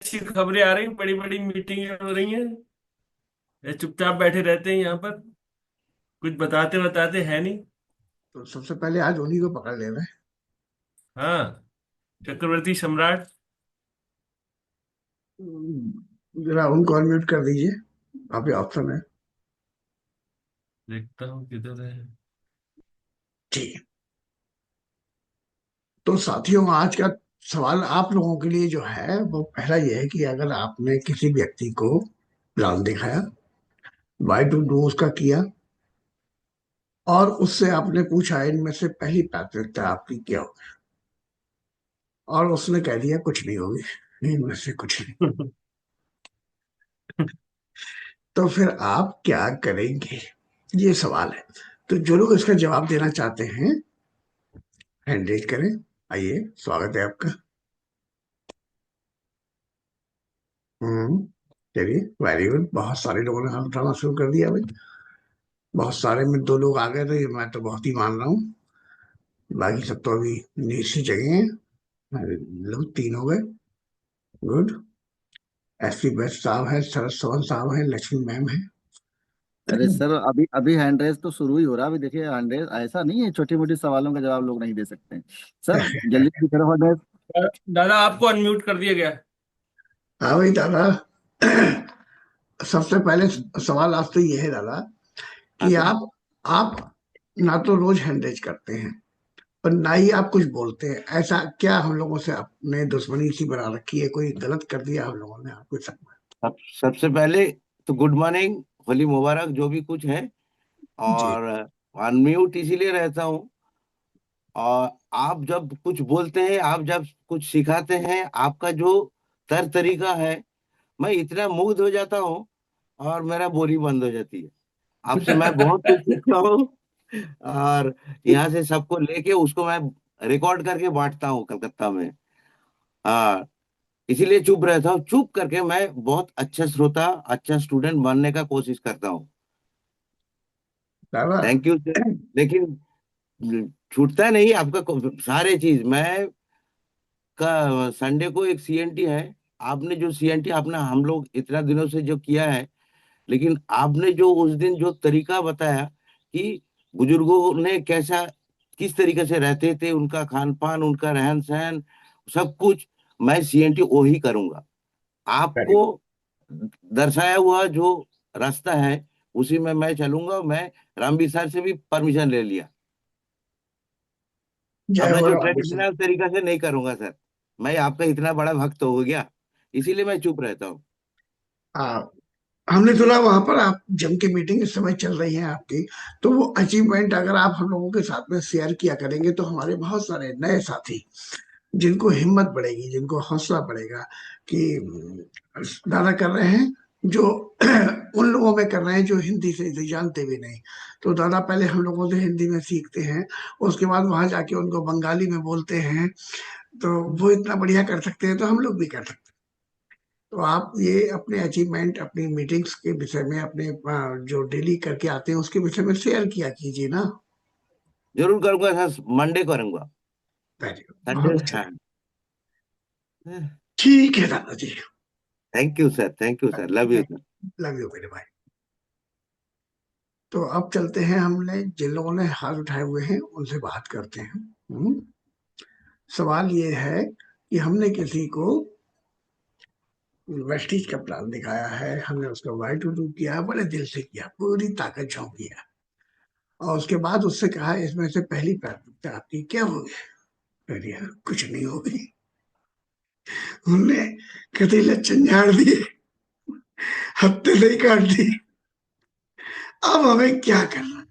अच्छी खबरें आ रही, बड़ी बड़ी मीटिंगें हो रही हैं। ये चुपचाप बैठे रहते हैं यहाँ पर, कुछ बताते बताते है नहीं। तो सबसे पहले आज उन्हीं को पकड़ लेना है। हाँ, चक्रवर्ती सम्राट। जरा उनको अनम्यूट कर दीजिए। वहाँ पे ऑप्शन है। देखता हूँ किधर है। ठीक है। तो साथियों, आज का सवाल आप लोगों के लिए जो है वो पहला ये है कि अगर आपने किसी व्यक्ति को प्लान दिखाया, वाई टू डू उसका किया, और उससे आपने पूछा इनमें से पहली प्राथमिकता आपकी क्या हो, और उसने कह दिया कुछ नहीं होगी, इनमें से कुछ नहीं, तो फिर आप क्या करेंगे? ये सवाल है। तो जो लोग इसका जवाब देना चाहते हैं, हैंड रेज करें। आइए, स्वागत है आपका। हम्म। चलिए, वेरी गुड। बहुत सारे लोगों ने हाथ उठाना शुरू कर दिया भाई। बहुत सारे में दो लोग आ गए तो ये मैं तो बहुत ही मान रहा हूँ। बाकी सब तो अभी नीचे जगह हैं। लोग तीन हो गए। गुड। एसपी बेस्ट साहब है, शरद चौहान साहब है, लक्ष्मी मैम है। अरे सर, अभी अभी हैंड रेस तो शुरू ही हो रहा है। अभी देखिए, हैंड रेस ऐसा नहीं है छोटी मोटी सवालों का जवाब लोग नहीं दे सकते हैं। सर जल्दी जल्दी करो हैंड रेस। दादा, आपको अनम्यूट कर दिया गया है। हाँ भाई दादा। सबसे पहले सवाल आपसे ये है दादा हाँ कि सर। आप ना तो रोज हैंड रेज करते हैं और ना ही आप कुछ बोलते हैं। ऐसा क्या हम लोगों से आपने दुश्मनी सी बना रखी है? कोई गलत कर दिया हम लोगों ने आपके साथ में? सबसे पहले तो गुड मॉर्निंग, होली मुबारक, जो भी कुछ है। जी। और अनम्यूट इसीलिए रहता हूँ। और आप जब कुछ बोलते हैं, आप जब कुछ सिखाते हैं, आपका जो तर तरीका है, मैं इतना मुग्ध हो जाता हूँ और मेरा बोली बंद हो जाती है। आपसे मैं बहुत कुछ सीखता हूँ। और यहाँ से सबको लेके उसको मैं रिकॉर्ड करके बांटता हूँ कलकत्ता में। हाँ, इसीलिए चुप रहता हूँ। चुप करके मैं बहुत अच्छा श्रोता, अच्छा स्टूडेंट बनने का कोशिश करता हूँ। दादा। Thank you sir. लेकिन छूटता नहीं आपका सारे चीज। मैं का संडे को एक सीएनटी है। आपने जो सीएनटी अपना हम लोग इतना दिनों से जो किया है, लेकिन आपने जो उस दिन जो तरीका बताया कि बुजुर्गों ने कैसा, किस तरीके से रहते थे, उनका खान पान, उनका रहन सहन, सब कुछ, मैं सीएनटी वो ही करूंगा। वेरी आपको दर्शाया हुआ जो रास्ता है उसी में मैं चलूंगा। मैं रामबीर सर से भी परमिशन ले लिया। अब जय मैं हो जो राम सिंह। ट्रेडिशनल तरीका से नहीं करूंगा सर। मैं आपका इतना बड़ा भक्त हो गया, इसीलिए मैं चुप रहता हूँ। हाँ, हमने सुना वहां पर आप जम के मीटिंग इस समय चल रही है आपकी। तो वो अचीवमेंट अगर आप हम लोगों के साथ में शेयर किया करेंगे तो हमारे बहुत सारे नए साथी, जिनको हिम्मत बढ़ेगी, जिनको हौसला बढ़ेगा कि दादा कर रहे हैं जो उन लोगों में कर रहे हैं जो हिंदी से इसे जानते भी नहीं। तो दादा पहले हम लोगों से हिंदी में सीखते हैं, उसके बाद वहां जाके उनको बंगाली में बोलते हैं। तो वो इतना बढ़िया कर सकते हैं तो हम लोग भी कर सकते हैं। तो आप ये अपने अचीवमेंट, अपनी मीटिंग्स के विषय में, अपने जो डेली करके आते हैं उसके विषय में शेयर किया कीजिए ना। जरूर करूंगा सर, मंडे करूंगा। वेरी गुड, संडे, बहुत अच्छा। हाँ। ठीक है दादाजी। Thank you sir, thank you sir, love you sir. Love you मेरे भाई। तो अब चलते हैं, हमने जिन लोगों ने हाथ उठाए हुए हैं उनसे बात करते हैं। सवाल ये है कि हमने किसी को वेस्टीज का प्लान दिखाया है, हमने उसका वाई टू डू किया, बड़े दिल से किया, पूरी ताकत झोंक दिया, और उसके बाद उससे कहा इसमें से पहली प्राथमिकता आपकी क्या होगी? कह दिया कुछ नहीं होगी। हमने कति लक्षण झाड़ दिए, हफ्ते से ही काट दिए। अब हमें क्या करना?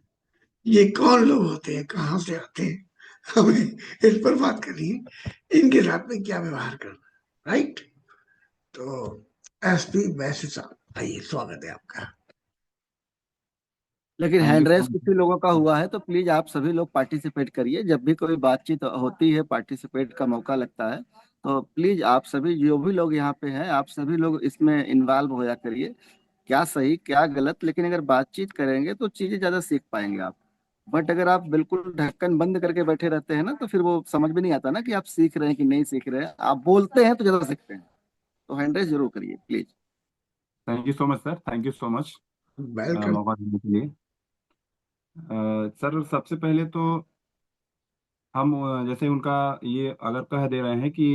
ये कौन लोग होते हैं, कहाँ से आते हैं, हमें इस पर बात करनी है, इनके साथ में क्या व्यवहार करना, राइट? तो एसपी वैसे साहब, आइए, स्वागत है आपका। लेकिन थैंक हैंड रेस किसी लोगों का यू। हुआ है तो प्लीज आप सभी लोग पार्टिसिपेट करिए। जब भी कोई बातचीत होती है, पार्टिसिपेट का मौका लगता है, तो प्लीज आप सभी जो भी लोग यहाँ पे हैं, आप सभी लोग इसमें इन्वॉल्व होया करिए। क्या सही क्या गलत, लेकिन अगर बातचीत करेंगे तो चीजें ज्यादा सीख पाएंगे आप। बट अगर आप बिल्कुल ढक्कन बंद करके बैठे रहते हैं ना, तो फिर वो समझ में नहीं आता ना कि आप सीख रहे हैं कि नहीं सीख रहे हैं। आप बोलते हैं तो ज्यादा सीखते हैं। तो हैंड रेज जरूर करिए please. Thank you so much sir, thank you so much welcome. मौका देने के लिए। सर सबसे पहले तो हम जैसे उनका ये अगर कह दे रहे हैं कि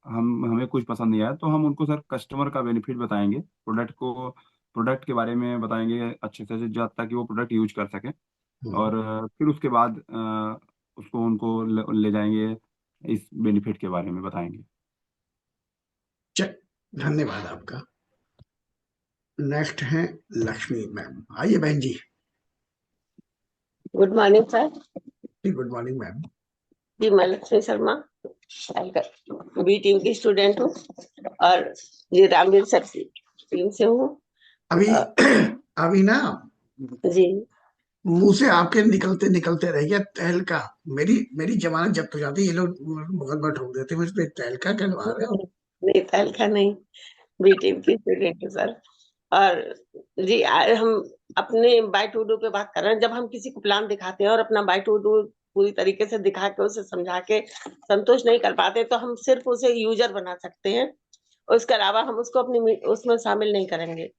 हम हमें कुछ पसंद नहीं आया, तो हम उनको सर कस्टमर का बेनिफिट बताएंगे, प्रोडक्ट के बारे में बताएंगे अच्छे से ताकि वो प्रोडक्ट यूज कर सकें। और फिर उसके बाद उसको उनको ले जाएंगे, इस बेनिफिट के बारे में बताएंगे। धन्यवाद आपका। नेक्स्ट है लक्ष्मी मैम। आइए बहन जी। Good morning sir. Good morning ma'am. जी मैं लक्ष्मी शर्मा बी टीम की स्टूडेंट हूँ और ये रामवीर सर की टीम से हूँ। अभी अभी ना जी मुंह से आपके निकलते निकलते रह गया तहलका। मेरी मेरी जमानत जब्त हो जाती, ये लोग मुकदमा ठोक देते मुझ पे। तहलका कहलवा रहे हो? नहीं तहलका नहीं, बी टीम की स्टूडेंट हूँ सर। और जी हम अपने बाय टू डू पे बात कर रहे हैं। जब हम किसी को प्लान दिखाते हैं और अपना बाय टू डू पूरी तरीके से दिखा के उसे समझा के संतुष्ट नहीं कर पाते, तो हम सिर्फ उसे यूजर बना सकते हैं। उसके अलावा हम उसको अपनी उसमें शामिल नहीं करेंगे,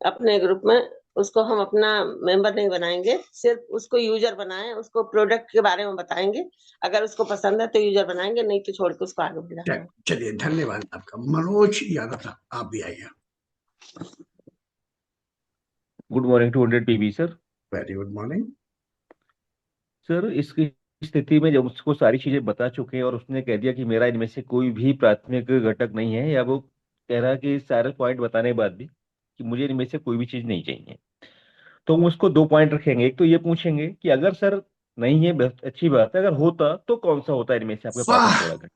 अपने ग्रुप में उसको हम अपना मेंबर नहीं बनाएंगे। सिर्फ उसको यूजर बनाएं, उसको प्रोडक्ट के बारे में बताएंगे। अगर उसको पसंद है तो यूजर बनाएंगे, नहीं तो छोड़ के उसको आगे बढ़ाएंगे। चलिए धन्यवाद आपका। मनोज यादव साहब आप भी आइए। Good morning to 100 PB sir. Very good morning sir इसकी स्थिति में जब उसको सारी चीजें बता चुके हैं और उसने कह दिया कि मेरा इनमें से कोई भी प्राथमिक घटक नहीं है, या वो कह रहा है कि सारे पॉइंट बताने के बाद भी कि मुझे इनमें से कोई भी चीज नहीं चाहिए, तो हम उसको 2 पॉइंट रखेंगे। एक तो ये पूछेंगे कि अगर सर नहीं है, बहुत अच्छी बात है, अगर होता तो कौन सा होता है इनमें से आपका वाह, प्राथमिक घटक।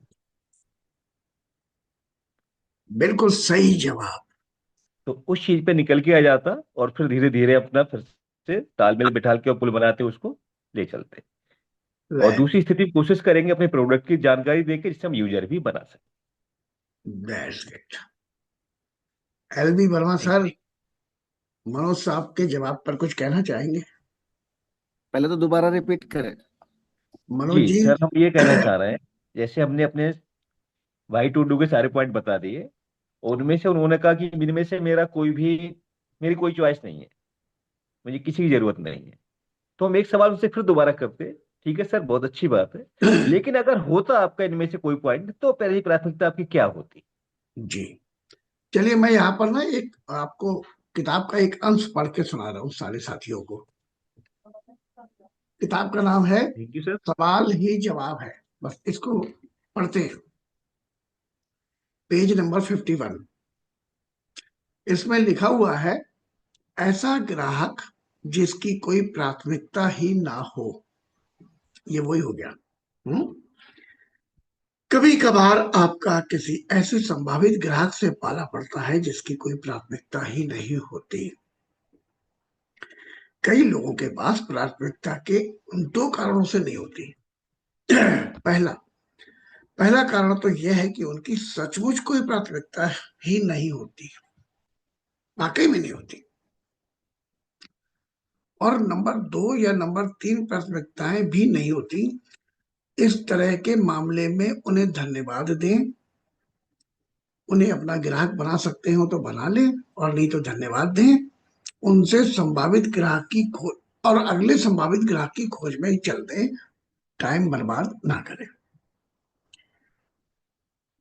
बिल्कुल सही जवाब। तो उस चीज पे निकल के आ जाता और फिर धीरे धीरे अपना फिर से तालमेल बिठा के और पुल बनाते उसको ले चलते। और दूसरी स्थिति में कोशिश करेंगे अपने प्रोडक्ट की जानकारी देकर जिससे हम यूजर भी बना सकें। एलबी वर्मा सर, मनोज साहब के जवाब पर कुछ कहना चाहेंगे? पहले तो दोबारा रिपीट करें। मनोज जी जी। सर, हम ये कहना चाह रहे हैं, जैसे हमने अपने वाई टू डू के सारे पॉइंट बता दिए, उनमें से उन्होंने कहा कि इनमें से मेरी कोई चॉइस नहीं है, मुझे किसी की जरूरत नहीं है। तो हम एक सवाल उनसे फिर दोबारा करते, ठीक है सर बहुत अच्छी बात है, लेकिन अगर होता आपका इनमें से कोई पॉइंट, तो पहली प्राथमिकता आपकी क्या होती। जी चलिए, मैं यहाँ पर ना एक आपको किताब का एक अंश पढ़ के सुना रहा हूँ सारे साथियों को। किताब का नाम है थैंक यू सर। सवाल ही जवाब है। बस इसको पढ़ते हैं। Page number 51। इसमें लिखा हुआ है, ऐसा ग्राहक जिसकी कोई प्राथमिकता ही ना हो। ये वही हो गया। कभी कभार आपका किसी ऐसे संभावित ग्राहक से पाला पड़ता है जिसकी कोई प्राथमिकता ही नहीं होती। कई लोगों के पास प्राथमिकता के 2 कारणों से नहीं होती। पहला पहला कारण तो यह है कि उनकी सचमुच कोई प्राथमिकता ही नहीं होती, वाकई में नहीं होती। और नंबर 2 या नंबर 3 प्राथमिकताएं भी नहीं होती। इस तरह के मामले में उन्हें धन्यवाद दें। उन्हें अपना ग्राहक बना सकते हो तो बना लें, और नहीं तो धन्यवाद दें। उनसे संभावित ग्राहक की खोज और अगले संभावित ग्राहक की खोज में चल दें। टाइम बर्बाद ना करें।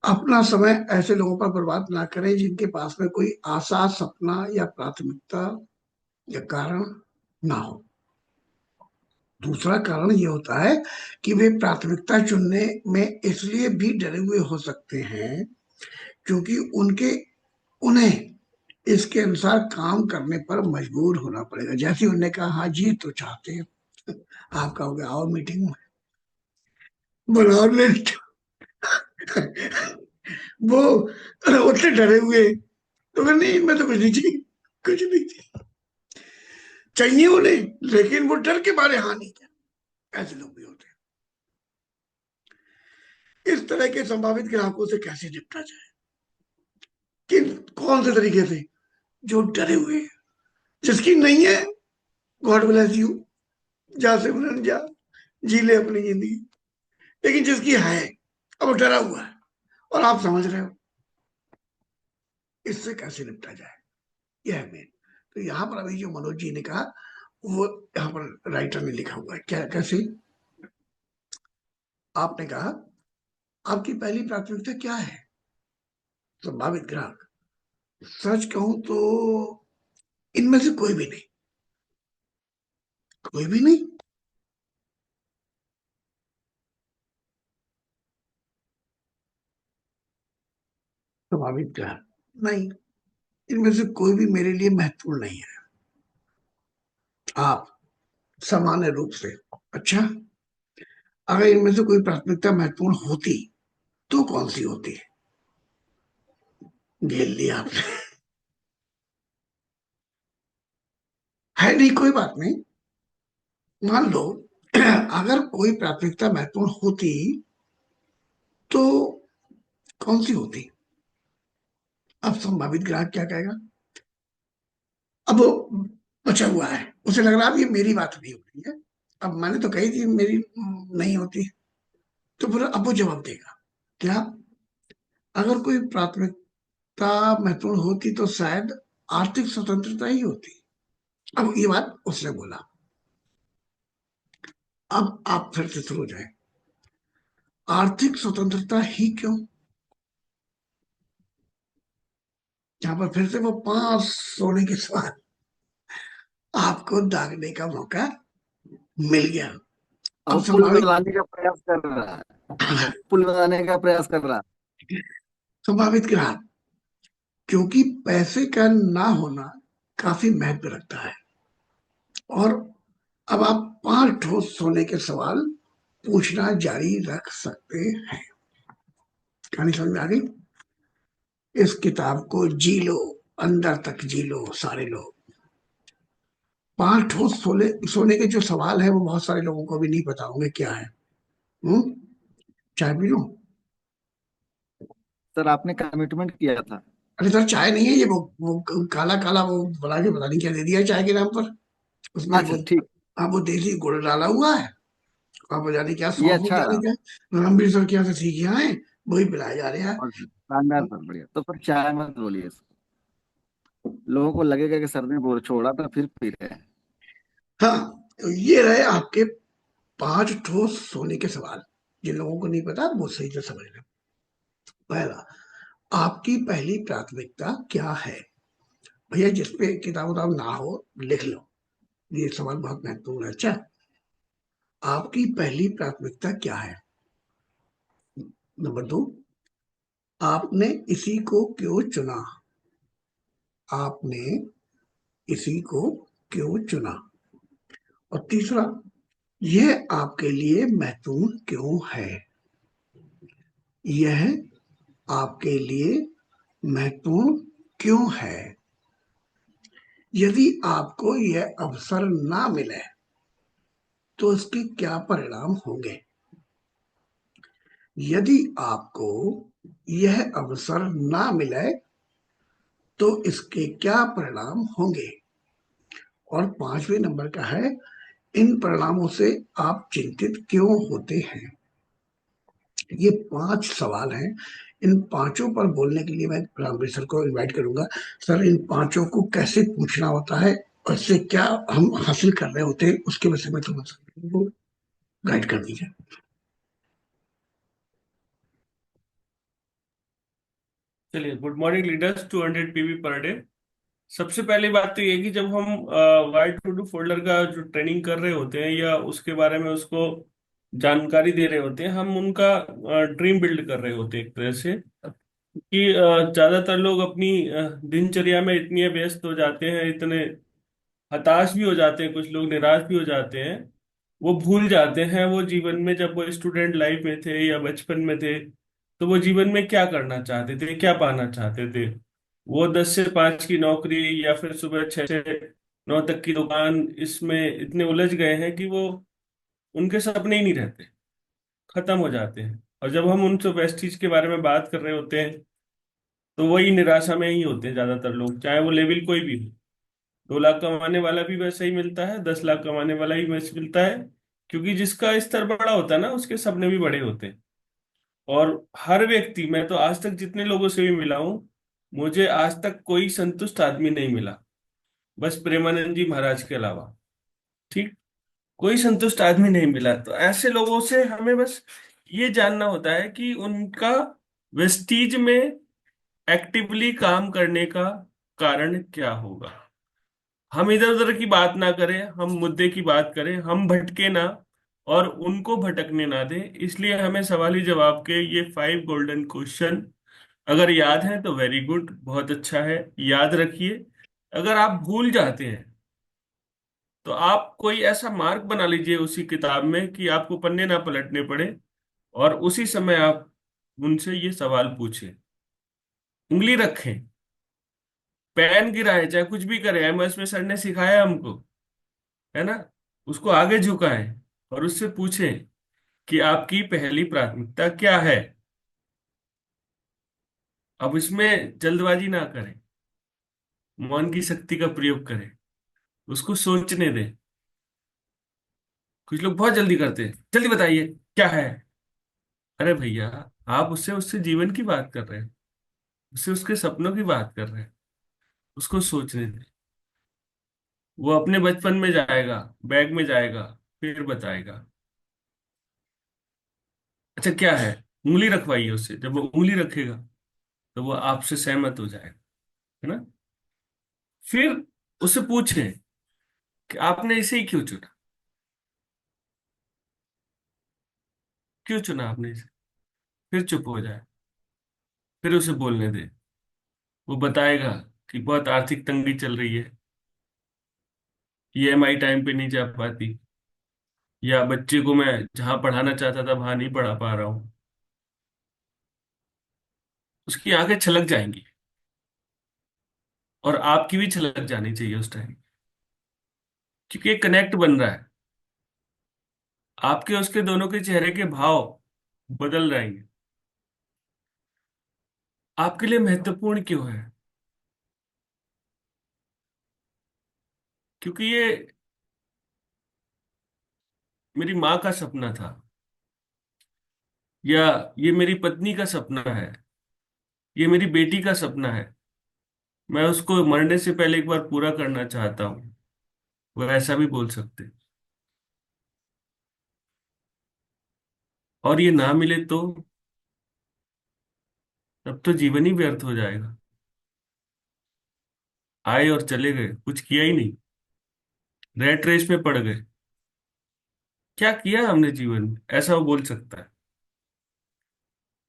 अपना समय ऐसे लोगों पर बर्बाद ना करें जिनके पास में कोई आशा, सपना या प्राथमिकता या कारण ना हो। दूसरा कारण ये होता है कि वे प्राथमिकता चुनने में इसलिए भी डरे हुए हो सकते हैं क्योंकि उन्हें इसके अनुसार काम करने पर मजबूर होना पड़ेगा। जैसे उन्होंने कहा, हाँ जी तो चाहते हैं, आप कहोगे आओ मीटिंग में, बनाओ लिस्ट। वो उतने डरे हुए तो नहीं, मैं तो कुछ नहीं चाहिए, कुछ नहीं चाहिए उन्हें, लेकिन वो डर के मारे हाँ नहीं किया। ऐसे लोग भी होते हैं। इस तरह के संभावित ग्राहकों से कैसे निपटा जाए? किन कौन से तरीके से? जो डरे हुए, जिसकी नहीं है, गॉड ब्लेस यू, जा सिमरन जा, जी ले अपनी जिंदगी। लेकिन जिसकी है, अब वो डरा हुआ है और आप समझ रहे हो, इससे कैसे निपटा जाए, यह है मेन। तो यहाँ पर अभी जो मनोज जी ने कहा वो यहाँ पर राइटर ने लिखा हुआ है। क्या कैसे? आपने कहा आपकी पहली प्राथमिकता क्या है? संभावित ग्राहक, सच कहूं तो इनमें से कोई भी नहीं। कोई भी नहीं? संभावित ग्राहक, नहीं, इनमें से कोई भी मेरे लिए महत्वपूर्ण नहीं है। आप, सामान्य रूप से। अच्छा, अगर इनमें से कोई प्राथमिकता महत्वपूर्ण होती तो कौन सी होती? घेर लिया आपने। है नहीं, कोई बात नहीं। मान लो अगर कोई प्राथमिकता महत्वपूर्ण होती तो कौन सी होती? अब संभावित ग्राहक क्या कहेगा? अब वो बचा हुआ है, उसे लग रहा है अब ये मेरी बात नहीं हो रही है, अब मैंने तो कही थी मेरी नहीं होती, तो फिर अब वो जवाब देगा क्या? अगर कोई प्राथमिकता महत्वपूर्ण होती तो शायद आर्थिक स्वतंत्रता ही होती। अब ये बात उसने बोला। अब आप फिर से शुरू हो जाए, आर्थिक स्वतंत्रता ही क्यों? यहाँ पर फिर से वो 5 सोने के सवाल आपको दागने का मौका मिल गया। अब अब पुल संभावित बनाने का प्रयास कर रहा है। पुल बनाने का प्रयास कर रहा है। संभावित ग्राहक, क्योंकि पैसे का ना होना काफी महत्व रखता है। और अब आप 5 ठोस सोने के सवाल पूछना जारी रख सकते हैं। कहानी समझ में आ गई? इस किताब को जी लो, अंदर तक जी लो सारे लोग। 5 ठोस सोने सोने के जो सवाल है वो बहुत सारे लोगों को भी नहीं पता होंगे क्या है। हम्म चाय पी लो। सर आपने कमिटमेंट किया था। अरे सर, चाय नहीं है ये, वो काला काला वो बना के पता नहीं क्या दे दिया है चाय के नाम पर। उसमें वो, अच्छा ठीक। हाँ, वो देसी गुड़ डाला हुआ है। अब जाने क्या ये सौंफ अच्छा जाने रहा। क्या, रणबीर सर क्या से सीख के आए, वही पिलाया जा रहा है। और शानदार सर, बढ़िया। तो फिर चाय मत बोलिए सर। लोगों को लगेगा कि सर ने बोल छोड़ा था फिर पी रहे हैं। हाँ, तो ये रहे आपके 5 ठोस सोने के सवाल। जिन लोगों को नहीं पता वो सही से समझ लें। पहला, आपकी पहली प्राथमिकता क्या है? भैया जिसपे किताब उताब ना हो लिख लो, ये सवाल बहुत महत्वपूर्ण है। अच्छा, आपकी पहली प्राथमिकता क्या है? नंबर 2, आपने इसी को क्यों चुना? आपने इसी को क्यों चुना? और तीसरा, यह आपके लिए महत्वपूर्ण क्यों है? यह आपके लिए महत्वपूर्ण क्यों है? यदि आपको यह अवसर ना मिले तो इसके क्या परिणाम होंगे? यदि आपको यह अवसर ना मिले तो इसके क्या परिणाम होंगे? और 5वें नंबर का है, इन परिणामों से आप चिंतित क्यों होते हैं? ये 5 सवाल हैं। इन पांचों पर बोलने के लिए मैं रामवीर सर को इनवाइट करूंगा। सर, इन पांचों को कैसे पूछना होता है और इससे क्या हम हासिल कर रहे होते हैं उसके विषय में थोड़ा सा गाइड कर दीजिए। चलिए, good morning leaders, 200 PV per day. सबसे पहली बात तो ये कि जब हम वाइट टू डू फोल्डर का जो ट्रेनिंग कर रहे होते हैं या उसके बारे में उसको जानकारी दे रहे होते हैं, हम उनका ड्रीम बिल्ड कर रहे होते हैं एक तरह से। कि ज्यादातर लोग अपनी दिनचर्या में इतने व्यस्त हो जाते हैं, इतने हताश भी हो जाते हैं, कुछ लोग निराश भी हो जाते हैं। वो भूल जाते हैं वो जीवन में, जब वो स्टूडेंट लाइफ में थे या बचपन में थे, तो वो जीवन में क्या करना चाहते थे, क्या पाना चाहते थे। वो 10 से 5 की नौकरी या फिर सुबह 6 से 9 तक की दुकान, इसमें इतने उलझ गए हैं कि वो, उनके सपने ही नहीं रहते, खत्म हो जाते हैं। और जब हम उनसे वेस्टीज के बारे में बात कर रहे होते हैं तो वही निराशा में ही होते हैं ज्यादातर लोग, चाहे वो लेवल कोई भी हो। 2 लाख कमाने वाला भी वैसा ही मिलता है, 10 लाख कमाने वाला ही वैसे मिलता है। क्योंकि जिसका स्तर बड़ा होता है ना, उसके सपने भी बड़े होते हैं। और हर व्यक्ति, मैं तो आज तक जितने लोगों से भी मिला हूं, मुझे आज तक कोई संतुष्ट आदमी नहीं मिला, बस प्रेमानंद जी महाराज के अलावा। ठीक, कोई संतुष्ट आदमी नहीं मिला। तो ऐसे लोगों से हमें बस ये जानना होता है कि उनका वेस्टीज में एक्टिवली काम करने का कारण क्या होगा। हम इधर उधर की बात ना करें, हम मुद्दे की बात करें, हम भटके ना और उनको भटकने ना दें। इसलिए हमें सवाली जवाब के ये 5 गोल्डन क्वेश्चन अगर याद है तो वेरी गुड, बहुत अच्छा है, याद रखिए। अगर आप भूल जाते हैं तो आप कोई ऐसा मार्क बना लीजिए उसी किताब में कि आपको पन्ने ना पलटने पड़े, और उसी समय आप उनसे ये सवाल पूछें। उंगली रखें, पेन गिराए, चाहे कुछ भी करें, एमएस में सर ने सिखाया हमको, है ना। उसको आगे झुकाएं और उससे पूछें कि आपकी पहली प्राथमिकता क्या है। अब इसमें जल्दबाजी ना करें, मौन की शक्ति का प्रयोग करें, उसको सोचने दें। कुछ लोग बहुत जल्दी करते हैं, जल्दी बताइए क्या है। अरे भैया, आप उससे उससे जीवन की बात कर रहे हैं, उससे उसके सपनों की बात कर रहे हैं, उसको सोचने दें। वो अपने बचपन में जाएगा, बैग में जाएगा, फिर बताएगा। अच्छा क्या है, उंगली रखवाइए उससे। जब वो उंगली रखेगा तो वो आपसे सहमत हो जाएगा, है ना। फिर उससे पूछें कि आपने इसे ही क्यों चुना, क्यों चुना आपने इसे। फिर चुप हो जाए, फिर उसे बोलने दे। वो बताएगा कि बहुत आर्थिक तंगी चल रही है, ईएमआई टाइम पे नहीं जा पाती, या बच्चे को मैं जहां पढ़ाना चाहता था वहां नहीं पढ़ा पा रहा हूँ। उसकी आंखें छलक जाएंगी, और आपकी भी छलक जानी चाहिए उस टाइम, क्योंकि एक कनेक्ट बन रहा है। आपके उसके दोनों के चेहरे के भाव बदल जाएंगे। आपके लिए महत्वपूर्ण क्यों है? क्योंकि ये मेरी माँ का सपना था, या ये मेरी पत्नी का सपना है, ये मेरी बेटी का सपना है। मैं उसको मरने से पहले एक बार पूरा करना चाहता हूँ। वो ऐसा भी बोल सकते हैं। और ये ना मिले तो तब तो जीवन ही व्यर्थ हो जाएगा। आए और चले गए, कुछ किया ही नहीं, रेट रेस में पड़ गए। क्या किया हमने जीवन में, ऐसा वो बोल सकता है।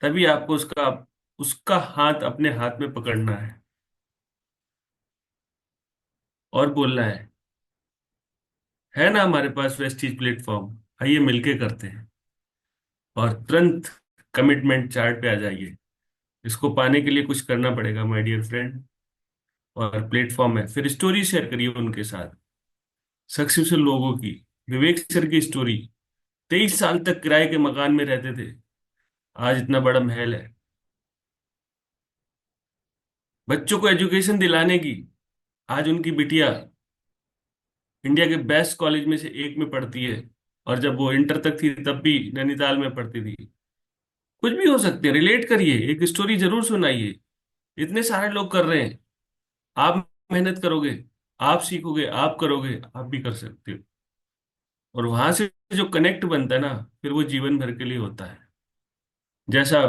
तभी आपको उसका उसका हाथ अपने हाथ में पकड़ना और बोलना है ना हमारे पास वेस्टीज प्लेटफॉर्म, आइए मिलके करते हैं। और तुरंत कमिटमेंट चार्ट पे आ जाइए। इसको पाने के लिए कुछ करना पड़ेगा माय डियर फ्रेंड। और प्लेटफॉर्म है, फिर स्टोरी शेयर करिए उनके साथ, सक्सेसफुल लोगों की। विवेक सर की स्टोरी, 23 साल तक किराए के मकान में रहते थे, आज इतना बड़ा महल है। बच्चों को एजुकेशन दिलाने की, आज उनकी बिटिया इंडिया के बेस्ट कॉलेज में से एक में पढ़ती है, और जब वो इंटर तक थी तब भी नैनीताल में पढ़ती थी। कुछ भी हो सकते हैं, रिलेट करिए, एक स्टोरी जरूर सुनाइए। इतने सारे लोग कर रहे हैं, आप मेहनत करोगे, आप सीखोगे, आप करोगे, आप भी कर सकते हो। और वहां से जो कनेक्ट बनता है ना, फिर वो जीवन भर के लिए होता है। जैसा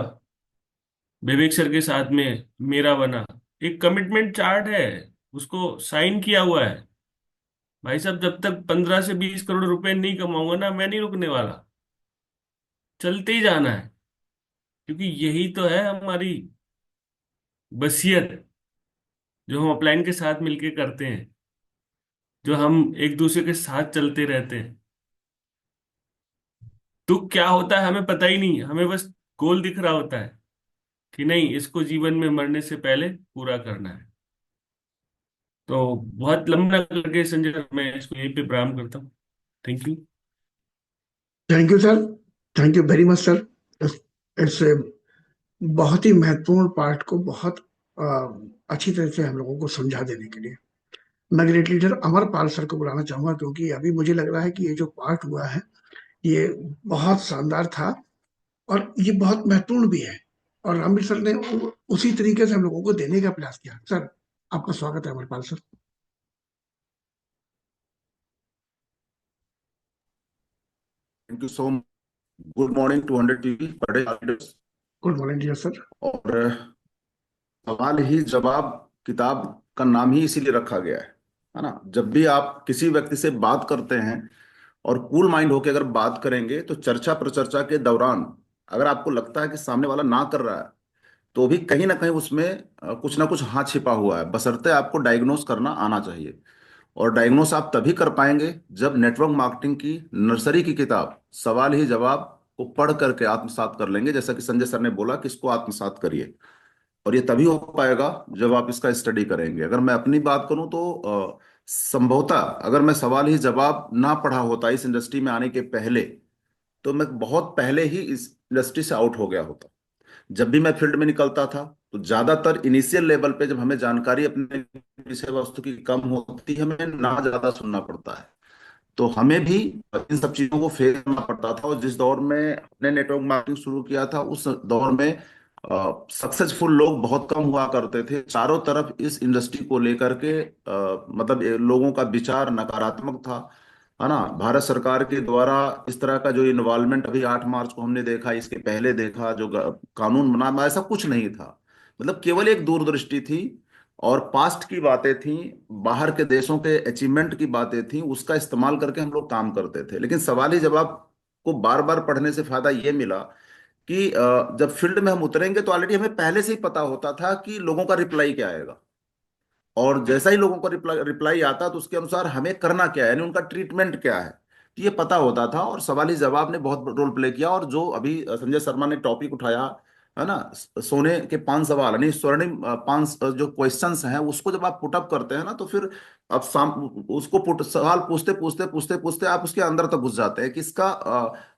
विवेक सर के साथ में मेरा बना, एक कमिटमेंट चार्ट है, उसको साइन किया हुआ है। भाई साहब, जब तक 15 से 20 करोड़ रुपए नहीं कमाऊंगा ना, मैं नहीं रुकने वाला, चलते ही जाना है। क्योंकि यही तो है हमारी बसियत, जो हम अपलाइन के साथ मिलके करते हैं, जो हम एक दूसरे के साथ चलते रहते हैं। दुख क्या होता है हमें पता ही नहीं, हमें बस गोल दिख रहा होता है कि नहीं, इसको जीवन में मरने से पहले पूरा करना है। तो बहुत लंबा करके संजय, मैं इसको यहीं पे विराम करता हूँ। Thank you. Thank you sir, thank you very much sir. इस बहुत ही महत्वपूर्ण पार्ट को बहुत अ, अच्छी तरह से हम लोगों को समझा देने के लिए मैं ग्रेट लीडर अमरपाल सर को बुलाना चाहूंगा, क्योंकि अभी मुझे लग रहा है कि ये जो पार्ट हुआ है ये बहुत शानदार था और ये बहुत महत्वपूर्ण भी है। और रामवीर सर ने उसी तरीके से हम लोगों को देने का प्रयास किया। सर, आपका स्वागत है Amarpal sir. Thank you so much. Good morning to 100 people per day. Good morning dear sir. और सवाल ही जवाब किताब का नाम ही इसीलिए रखा गया है ना। जब भी आप किसी व्यक्ति से बात करते हैं और कूल माइंड होकर अगर बात करेंगे, तो चर्चा प्रचर्चा के दौरान अगर आपको लगता है कि सामने वाला ना कर रहा है, तो भी कहीं ना कहीं उसमें कुछ ना कुछ हाथ छिपा हुआ है, बशर्ते आपको डायग्नोस करना आना चाहिए। और डायग्नोस आप तभी कर पाएंगे जब नेटवर्क मार्केटिंग की नर्सरी की किताब सवाल ही जवाब को पढ़ करके आत्मसात कर लेंगे, जैसा कि संजय सर ने बोला कि इसको आत्मसात करिए। और ये तभी हो पाएगा जब आप इसका स्टडी करेंगे। अगर मैं अपनी बात करूं तो संभवतः अगर मैं सवाल ही जवाब ना पढ़ा होता इस इंडस्ट्री में आने के पहले, तो मैं बहुत पहले ही इस इंडस्ट्री से आउट हो गया होता। जब भी मैं फील्ड में निकलता था, तो ज्यादातर इनिशियल लेवल पे जब हमें जानकारी अपने विषय वस्तु की कम होती है, हमें ना ज्यादा सुनना पड़ता है, तो हमें भी इन सब चीजों को फेस करना पड़ता था। और जिस दौर में हमने नेटवर्क मार्केटिंग शुरू किया था, उस दौर में सक्सेसफुल लोग बहुत कम हुआ करते थे। चारों तरफ इस इंडस्ट्री को लेकर के मतलब लोगों का विचार नकारात्मक था, है ना। भारत सरकार के द्वारा इस तरह का जो इन्वॉल्वमेंट अभी 8 मार्च को हमने देखा, इसके पहले देखा जो कानून बना, ऐसा कुछ नहीं था। मतलब केवल एक दूरदृष्टि थी और पास्ट की बातें थी, बाहर के देशों के अचीवमेंट की बातें थी, उसका इस्तेमाल करके हम लोग काम करते थे। लेकिन सवाल ही जवाब को बार बार पढ़ने से फायदा ये मिला कि जब फील्ड में हम उतरेंगे, तो ऑलरेडी हमें पहले से ही पता होता था कि लोगों का रिप्लाई क्या आएगा। और जैसा ही लोगों का रिप्लाई रिप्लाई आता, तो उसके अनुसार हमें करना क्या है, यानी उनका ट्रीटमेंट क्या है, तो ये पता होता था। और सवाल ही जवाब ने बहुत रोल प्ले किया। और जो अभी संजय शर्मा ने टॉपिक उठाया है ना, सोने के 5 सवाल, यानी स्वर्णिम 5 जो क्वेश्चंस हैं, उसको जब आप पुटअप करते हैं ना, तो फिर आप उसको पुट सवाल पूछते पूछते पूछते पूछते आप उसके अंदर तक घुस जाते हैं कि इसका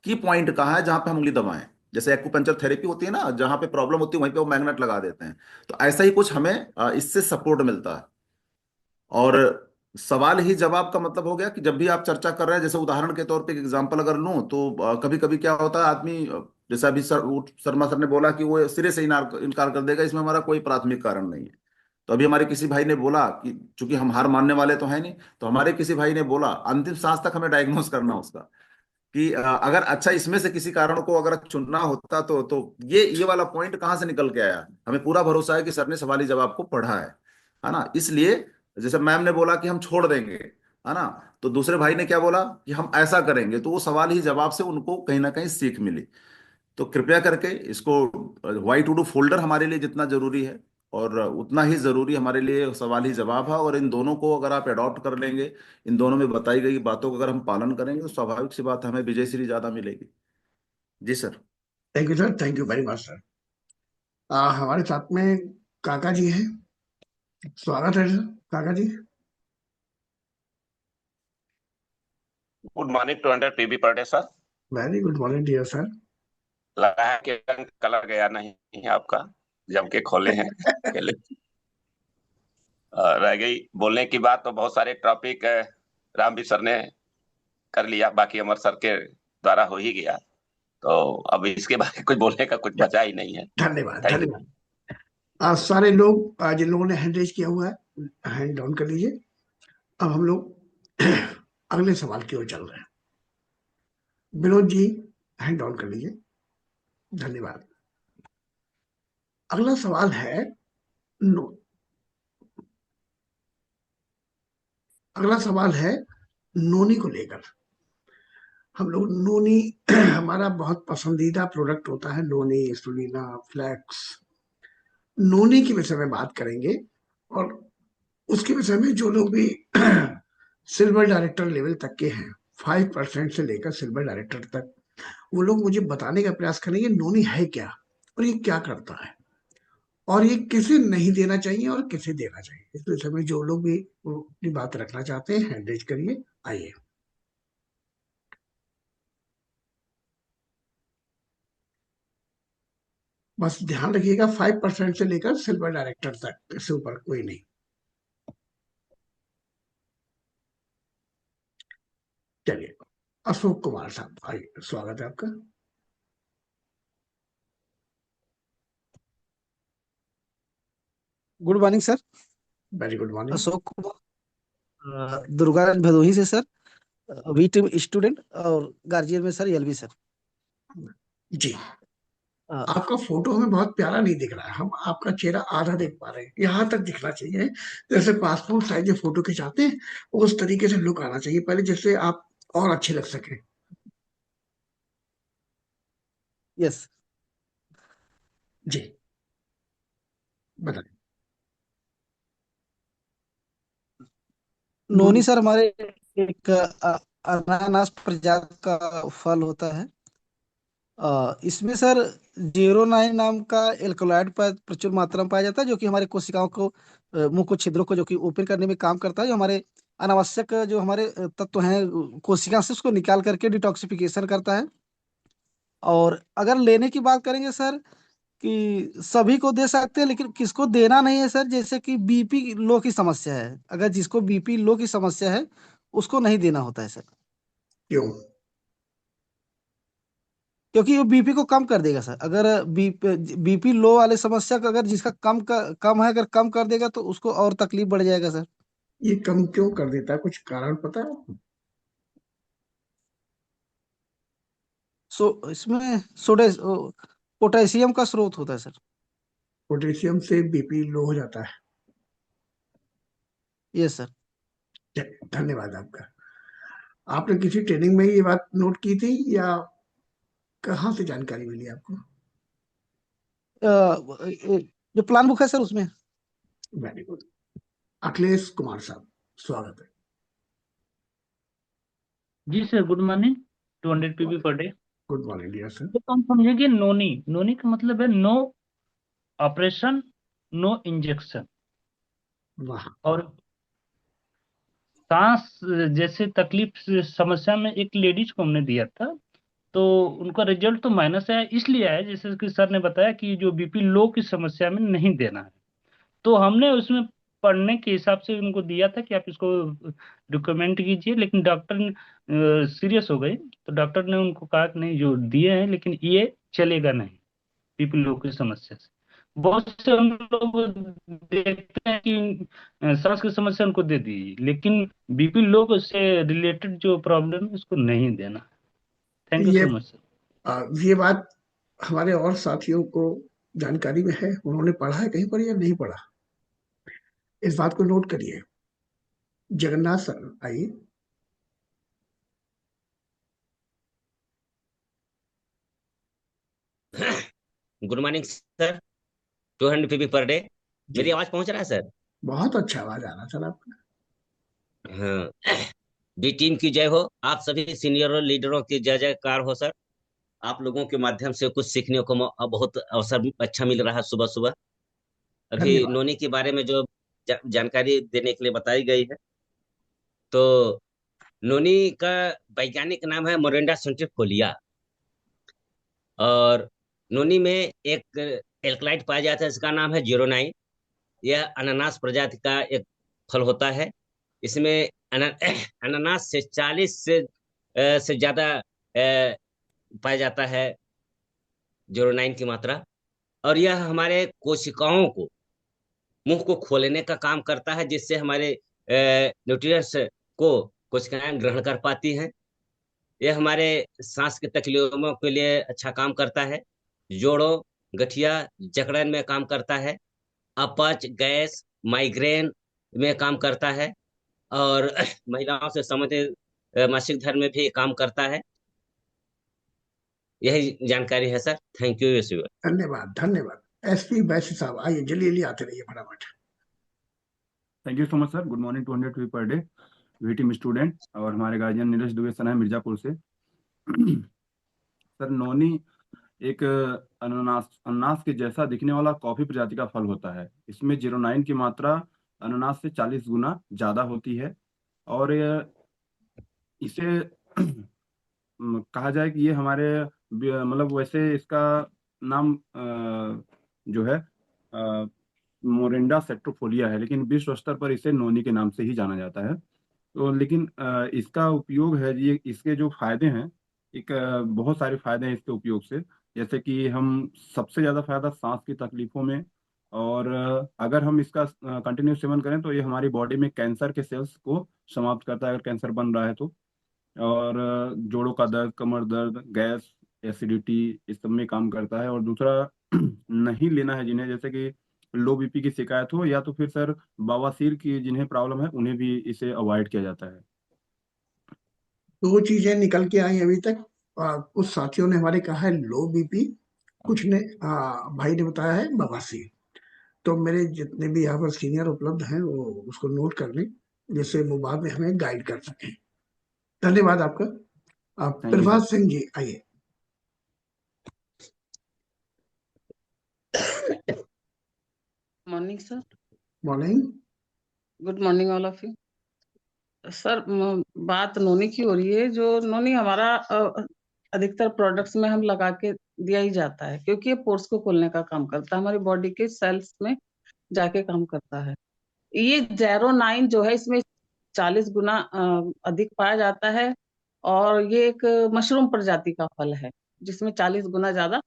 की पॉइंट कहाँ है जहां पे हम उंगली दबाएं। जैसे एक्यूपंक्चर थेरेपी होती है ना, जहां पे प्रॉब्लम होती है वहीं पे वो मैग्नेट लगा देते हैं। तो ऐसा ही कुछ हमें इससे सपोर्ट मिलता है। और सवाल ही जवाब का मतलब हो गया कि जब भी आप चर्चा कर रहे हैं, जैसे उदाहरण के तौर पे एक एग्जांपल अगर लूं, तो कभी कभी क्या होता है, आदमी जैसे अभी शर्मा सर ने बोला कि वो सिरे से इनकार कर देगा, इसमें हमारा कोई प्राथमिक कारण नहीं है। तो अभी हमारे किसी भाई ने बोला कि चूंकि हम हार मानने वाले तो है नहीं, तो हमारे किसी भाई ने बोला अंतिम सांस तक हमें डायग्नोस करना उसका, कि अगर अच्छा इसमें से किसी कारण को अगर चुनना होता, तो ये वाला पॉइंट कहाँ से निकल के आया। हमें पूरा भरोसा है कि सर ने सवाली जवाब को पढ़ा है ना। इसलिए जैसे मैम ने बोला कि हम छोड़ देंगे, है ना, तो दूसरे भाई ने क्या बोला कि हम ऐसा करेंगे, तो वो सवाल ही जवाब से उनको कहीं ना कहीं सीख मिली। तो कृपया करके इसको वाई टू डू फोल्डर हमारे लिए जितना जरूरी है, और उतना ही जरूरी हमारे लिए सवाल ही जवाब है। और इन दोनों को अगर आप अडॉप्ट कर लेंगे, इन दोनों में बताई गई बातों का अगर हम पालन करेंगे, तो स्वाभाविक सी बात है, हमें विजय श्री ज्यादा मिलेगी। जी sir. Thank you sir, thank you very much sir. हमारे साथ में काका जी हैं। स्वागत है सर, काका जी। Good morning to 100 PB per day sir. Very good morning dear sir. लगा है कि रंग कलर गया नहीं है आपका, जम के खोले हैं केले। रह गई बोलने की बात, तो बहुत सारे टॉपिक रामवीर सर ने कर लिया, बाकी अमर सर के द्वारा हो ही गया। तो अब इसके बारे में कुछ बोलने का कुछ बचा ही नहीं है। धन्यवाद थैंक यू। धन्यवाद। सारे लोग जिन लोगों ने हैंड रेज किया हुआ है, हैंड डाउन कर लीजिए। अब हम लोग अगले सवाल की ओर चल रहे हैं। विनोद जी, हैंड डाउन कर लीजिए। धन्यवाद। अगला सवाल है नो अगला सवाल है नोनी को लेकर। हम लोग नोनी हमारा बहुत पसंदीदा प्रोडक्ट होता है, नोनी, स्टुलिना, फ्लैक्स। नोनी के विषय में बात करेंगे, और उसके विषय में जो लोग भी सिल्वर डायरेक्टर लेवल तक के हैं, 5% से लेकर सिल्वर डायरेक्टर तक, वो लोग मुझे बताने का प्रयास करेंगे नोनी है क्या और ये क्या करता है, और ये किसे नहीं देना चाहिए और किसे देना चाहिए। इस विषय में जो लोग भी अपनी बात रखना चाहते हैं, हैंड रेज करिए। आइए। बस ध्यान रखिएगा, 5% से लेकर सिल्वर डायरेक्टर तक, इससे ऊपर कोई नहीं। चलिए, अशोक कुमार साहब, आइए, स्वागत है आपका। Good morning sir. Very good morning. Ashok Kumar, Durgaraj Bhadohi से सर। वी टीम स्टूडेंट और गार्जियन में सर एलवी सर। जी, अ, आपका फोटो हमें बहुत प्यारा नहीं दिख रहा है, हम आपका चेहरा आधा देख पा रहे हैं, यहाँ तक दिखना चाहिए। जैसे पासपोर्ट साइज फोटो खिंचाते हैं उस तरीके से लुक आना चाहिए पहले, जिससे आप और अच्छे लग सके। यस। जी, बताइए। नोनी सर हमारे एक अनानास प्रजाति का फल होता है। इसमें सर 09 नाम का एल्कलॉइड प्रचुर मात्रा में पाया जाता है, जो कि हमारे कोशिकाओं को मुंह को छिद्रों को जो कि ओपन करने में काम करता है, जो हमारे अनावश्यक जो हमारे तत्व हैं कोशिका से उसको निकाल करके डिटॉक्सिफिकेशन करता है। और अगर लेने की बात करेंगे सर कि सभी को दे सकते हैं, लेकिन किसको देना नहीं है सर, जैसे कि बीपी लो की समस्या है, अगर जिसको बीपी लो की समस्या है उसको नहीं देना होता है सर। क्यों? क्योंकि वो बीपी को कम कर देगा सर। अगर बीपी लो वाले समस्या का अगर जिसका कम है, अगर कम कर देगा तो उसको और तकलीफ बढ़ जाएगा सर। ये कम क्यों कर देता है, कुछ कारण पता है आपको? इसमें सोडे पोटेशियम का स्रोत होता है सर। पोटेशियम से बीपी लो हो जाता है? Yes sir. धन्यवाद आपका। आपने किसी ट्रेनिंग में ये बात नोट की थी या कहाँ से जानकारी मिली आपको? जो प्लान बुक है सर उसमें। Very good. अखिलेश कुमार साहब, स्वागत है। जी sir, good morning. 200 PB per day. Good morning dear sir. तो हम समझेंगे नोनी। नोनी का मतलब है नो ऑपरेशन, नो इंजेक्शन। वाह। और सांस जैसे तकलीफ समस्या में एक लेडीज को हमने दिया था, तो उनका रिजल्ट तो माइनस आया। इसलिए आया जैसे कि सर ने बताया कि जो बीपी लो की समस्या में नहीं देना है, तो हमने उसमें पढ़ने के हिसाब से उनको दिया था कि आप इसको रिकमेंड कीजिए, लेकिन डॉक्टर सीरियस हो गए, तो डॉक्टर ने उनको कहा कि नहीं, जो दिए हैं लेकिन ये चलेगा नहीं बीपी लो की समस्या से। बहुत से हम लोग देखते हैं कि सांस की समस्या उनको दे दी, लेकिन बीपी लो से रिलेटेड जो प्रॉब्लम है उसको नहीं देना। थैंक यू ये सो मच सर। ये बात हमारे और साथियों को जानकारी में है, उन्होंने पढ़ा है कहीं पर या नहीं पढ़ा? इस बात को नोट करिए। जगन्नाथ सर आइए। Good morning sir. 200 PB per day. जी, मेरी आवाज पहुंच रहा है सर? बहुत अच्छा आवाज आ रहा सर आपका। हाँ। बी टीम की जय हो, आप सभी सीनियरों लीडरों की जय जयकार हो सर। आप लोगों के माध्यम से कुछ सीखने को बहुत अवसर अच्छा मिल रहा है सुबह सुबह। अभी धन्यवाद। नोनी के बारे में जो जानकारी देने के लिए बताई गई है, तो नोनी का वैज्ञानिक नाम है मोरिंडा सेंट्रिफोलिया। और नोनी में एक एल्कलाइड पाया जाता है, इसका नाम है 09। यह अनानास प्रजाति का एक फल होता है। इसमें अनानास से 40 से ज्यादा पाया जाता है 09 की मात्रा। और यह हमारे कोशिकाओं को, मुंह को खोलने का काम करता है, जिससे हमारे न्यूट्रिएंट्स को कोशिकाएं ग्रहण कर पाती हैं। यह हमारे सांस की तकलीफों के लिए अच्छा काम करता है। जोड़ों, गठिया, जकड़न में काम करता है। अपच, गैस, माइग्रेन में काम करता है। और महिलाओं से संबंधित मासिक धर्म में भी काम करता है। यही जानकारी है सर। Thank you Yeshu. धन्यवाद धन्यवाद। एसपी बैस साहब आइए, जल्दी जल्दी आते रहिए फटाफट। Thank you so much sir. Good morning, 200 PB per day. We team student और हमारे गार्जियन नीरज दुबे सर हैं मिर्जापुर से। सर, नोनी एक अनानास अनानास के जैसा दिखने वाला कॉफी प्रजाति का फल होता है। इसमें 09 की मात्रा अनानास से 40 गुना ज्यादा होती है। और इसे कहा जाए कि ये हमारे मतलब वैसे इसका नाम जो है मोरिंडा सेट्रोफोलिया है, लेकिन विश्व स्तर पर इसे नोनी के नाम से ही जाना जाता है। तो लेकिन इसका उपयोग है, ये इसके जो फायदे हैं, एक बहुत सारे फायदे हैं इसके उपयोग से। जैसे कि हम सबसे ज्यादा फायदा सांस की तकलीफों में और अगर हम इसका कंटिन्यू सेवन करें तो ये हमारी बॉडी में कैंसर के सेल्स को समाप्त करता है, अगर कैंसर बन रहा है तो। और जोड़ों का दर्द, कमर दर्द, गैस, एसिडिटी, इस सब में काम करता है। और दूसरा नहीं लेना है जिन्हें, जैसे कि लो बीपी की शिकायत हो या तो फिर सर बवासीर की जिन्हें प्रॉब्लम है, उन्हें भी इसे अवॉइड किया जाता है। दो चीजें निकल के आई अभी तक। कुछ साथियों ने हमारे कहा है लो बीपी, कुछ ने भाई ने बताया है बवासीर। तो मेरे जितने भी यहाँ पर सीनियर उपलब्ध हैं वो उसको नोट कर लें, जिससे वो बाद में हमें गाइड कर सकें। धन्यवाद आपका। Thank you Prabhat sir. Singh ji आइए। Morning sir. Morning. Good morning all of you. Sir बात नोनी की हो रही है। जो नोनी हमारा अधिकतर प्रोडक्ट्स में हम लगा के दिया ही जाता है, क्योंकि ये पोर्स को खोलने का काम करता है, हमारी बॉडी के सेल्स में जाके काम करता है। ये 09 जो है इसमें 40 गुना अधिक पाया जाता है, और ये एक मशरूम प्रजाति का फल है जिसमें 40 गुना ज्यादा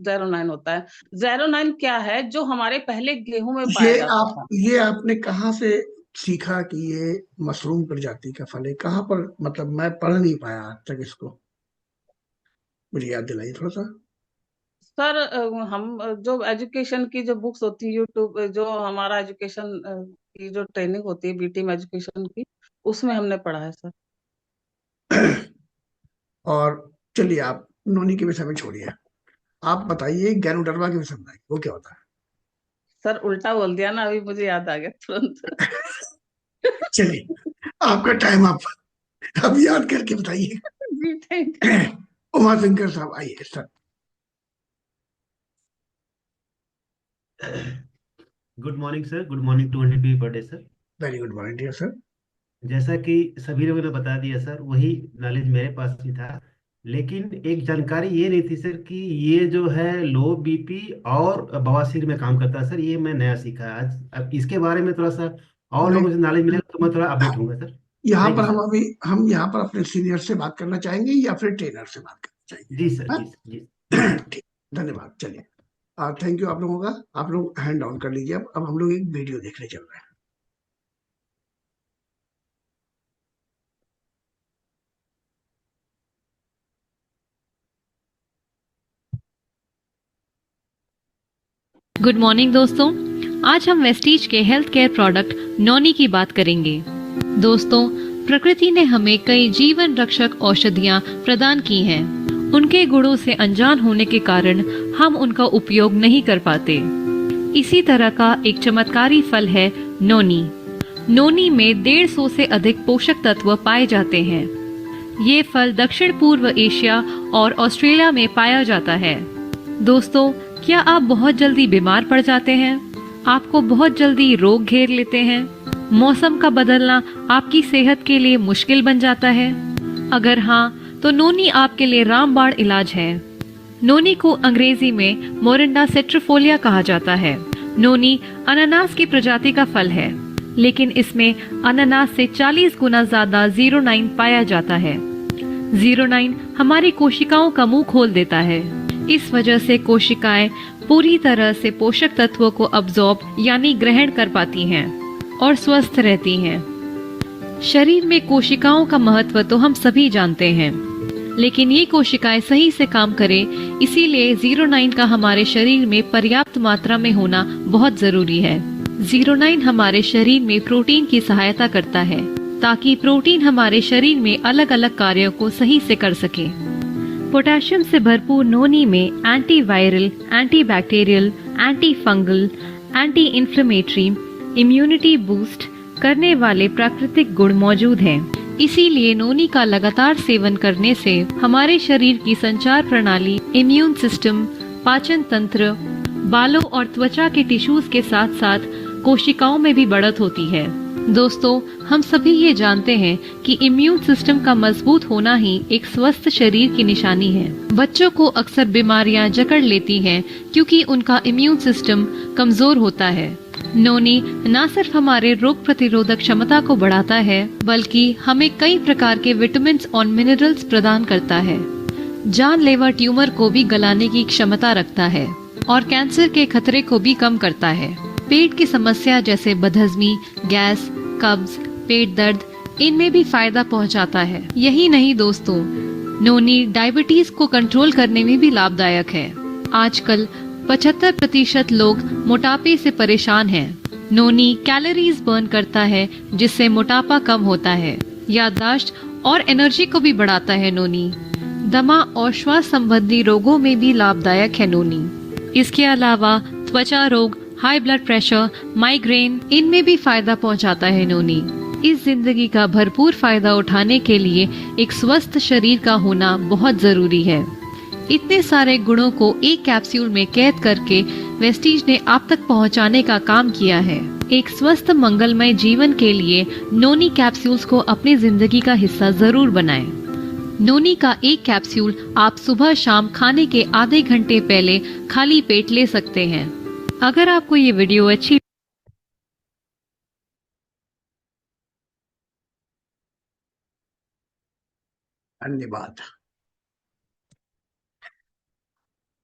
09 होता है। 09 क्या है? जो हमारे पहले गेहूं में पाया जाता था। ये आपने कहाँ से सीखा कि ये मशरूम प्रजाति का फल है? कहाँ पर, मतलब मैं पढ़ नहीं पाया आज तक इसको, मुझे याद दिलाइए थोड़ा सा। सर हम जो एजुकेशन की जो बुक्स होती है, यूट्यूब जो हमारा एजुकेशन की जो ट्रेनिंग होती है बीटी में एजुकेशन की, उसमें हमने पढ़ा है सर। और चलिए आप नोनी के विषय में छोड़िए, आप बताइए गैनोडर्मा के विषय में बताइए, वो क्या होता है? सर उल्टा बोल दिया ना, अभी मुझे याद आ गया तुरंत। चलिए आपका टाइम, आप याद करके बताइए। जी थैंक यू। उमाशंकर साहब आइए sir. Good morning sir. Good morning 200 P per day sir. Very good morning dear sir. जैसा कि सभी लोगों ने बता दिया सर, वही नॉलेज मेरे पास भी था, लेकिन एक जानकारी ये नहीं थी सर कि ये जो है लो बीपी और बवासीर में काम करता है सर। ये मैं नया सीखा आज। अब इसके बारे में थोड़ा सा और लोगों से नॉलेज मिलेगा तो मैं थोड़ा अपडेट होऊंगा सर। यहाँ थैंक पर यू सर। हम यहाँ पर अपने सीनियर से बात करना चाहेंगे या फिर ट्रेनर से बात करना चाहेंगे? जी सर, हाँ? जी सर, जी। ठीक, धन्यवाद। चलिए थैंक यू आप लोगों का। आप लोग हैंड डाउन कर लीजिए। अब हम लोग एक वीडियो देखने चल रहे हैं। गुड मॉर्निंग दोस्तों, आज हम वेस्टीज के हेल्थ केयर प्रोडक्ट नॉनी की बात करेंगे। दोस्तों, प्रकृति ने हमें कई जीवन रक्षक औषधियाँ प्रदान की हैं। उनके गुणों से अनजान होने के कारण हम उनका उपयोग नहीं कर पाते। इसी तरह का एक चमत्कारी फल है नोनी। नोनी में 150 से अधिक पोषक तत्व पाए जाते हैं। ये फल दक्षिण पूर्व एशिया और ऑस्ट्रेलिया में पाया जाता है। दोस्तों, क्या आप बहुत जल्दी बीमार पड़ जाते हैं? आपको बहुत जल्दी रोग घेर लेते हैं? मौसम का बदलना आपकी सेहत के लिए मुश्किल बन जाता है? अगर हाँ, तो नोनी आपके लिए रामबाण इलाज है। नोनी को अंग्रेजी में मोरिंडा सेट्रिफोलिया कहा जाता है। नोनी अनानास की प्रजाति का फल है, लेकिन इसमें अनानास से 40 गुना ज्यादा 09 पाया जाता है। 09 हमारी कोशिकाओं का मुंह खोल देता है। इस वजह से कोशिकाएं पूरी तरह से पोषक तत्वों को अब्सॉर्ब यानी ग्रहण कर पाती हैं और स्वस्थ रहती हैं। शरीर में कोशिकाओं का महत्व तो हम सभी जानते हैं, लेकिन ये कोशिकाएं सही से काम करें, इसीलिए 09 का हमारे शरीर में पर्याप्त मात्रा में होना बहुत जरूरी है। 09 हमारे शरीर में प्रोटीन की सहायता करता है, ताकि प्रोटीन हमारे शरीर में अलग अलग कार्यों को सही से कर सके। पोटेशियम से भरपूर नोनी में antiviral, antibacterial, anti fungal, anti inflammatory, immunity boost करने वाले प्राकृतिक गुण मौजूद हैं। इसीलिए नोनी का लगातार सेवन करने से हमारे शरीर की संचार प्रणाली, इम्यून सिस्टम, पाचन तंत्र, बालों और त्वचा के टिश्यूज के साथ साथ कोशिकाओं में भी बढ़त होती है। दोस्तों, हम सभी ये जानते हैं कि इम्यून सिस्टम का मजबूत होना ही एक स्वस्थ शरीर की निशानी है। बच्चों को अक्सर बीमारियां जकड़ लेती हैं क्योंकि उनका इम्यून सिस्टम कमजोर होता है। नोनी न सिर्फ हमारे रोग प्रतिरोधक क्षमता को बढ़ाता है, बल्कि हमें कई प्रकार के विटामिन और मिनरल्स प्रदान करता है। जानलेवा ट्यूमर को भी गलाने की क्षमता रखता है। और कैंसर के खतरे को भी कम करता है। पेट की समस्या जैसे बदहजमी, गैस, कब्ज, पेट दर्द, इनमें भी फायदा पहुंचाता है। यही नहीं दोस्तों, नोनी डायबिटीज को कंट्रोल करने में भी लाभदायक है। आजकल 75% लोग मोटापे से परेशान हैं। नोनी कैलोरीज बर्न करता है, जिससे मोटापा कम होता है। याददाश्त और एनर्जी को भी बढ़ाता है नोनी। दमा और श्वास संबंधी रोगों में भी लाभदायक है नोनी। इसके अलावा त्वचा रोग, हाई ब्लड प्रेशर, माइग्रेन, इनमें भी फायदा पहुंचाता है नोनी। इस जिंदगी का भरपूर फायदा उठाने के लिए एक स्वस्थ शरीर का होना बहुत जरूरी है। इतने सारे गुणों को एक कैप्सूल में कैद करके वेस्टीज ने आप तक पहुंचाने का काम किया है। एक स्वस्थ मंगलमय जीवन के लिए नोनी कैप्सूल्स को अपनी जिंदगी का हिस्सा जरूर बनाएं। नोनी का एक कैप्सूल आप सुबह शाम खाने के आधे घंटे पहले खाली पेट ले सकते हैं। अगर आपको ये वीडियो अच्छी धन्यवाद।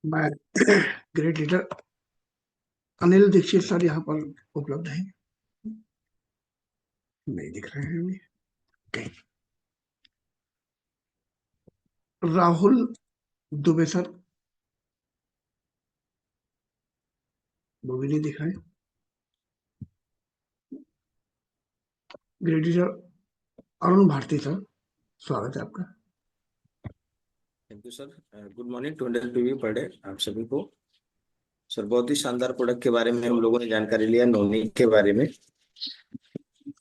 मैं great leader Anil Dikshit sir यहाँ पर उपलब्ध हैं? नहीं दिख रहे हैं अभी। Okay. राहुल दुबे सर, वो भी नहीं दिख रहे। Great leader Arun Bharti sir, स्वागत है आपका। Thank you sir. Good morning 200 PV per day आप सभी को। सर बहुत ही शानदार प्रोडक्ट के बारे में हम लोगों ने जानकारी लिया, नोनी के बारे में।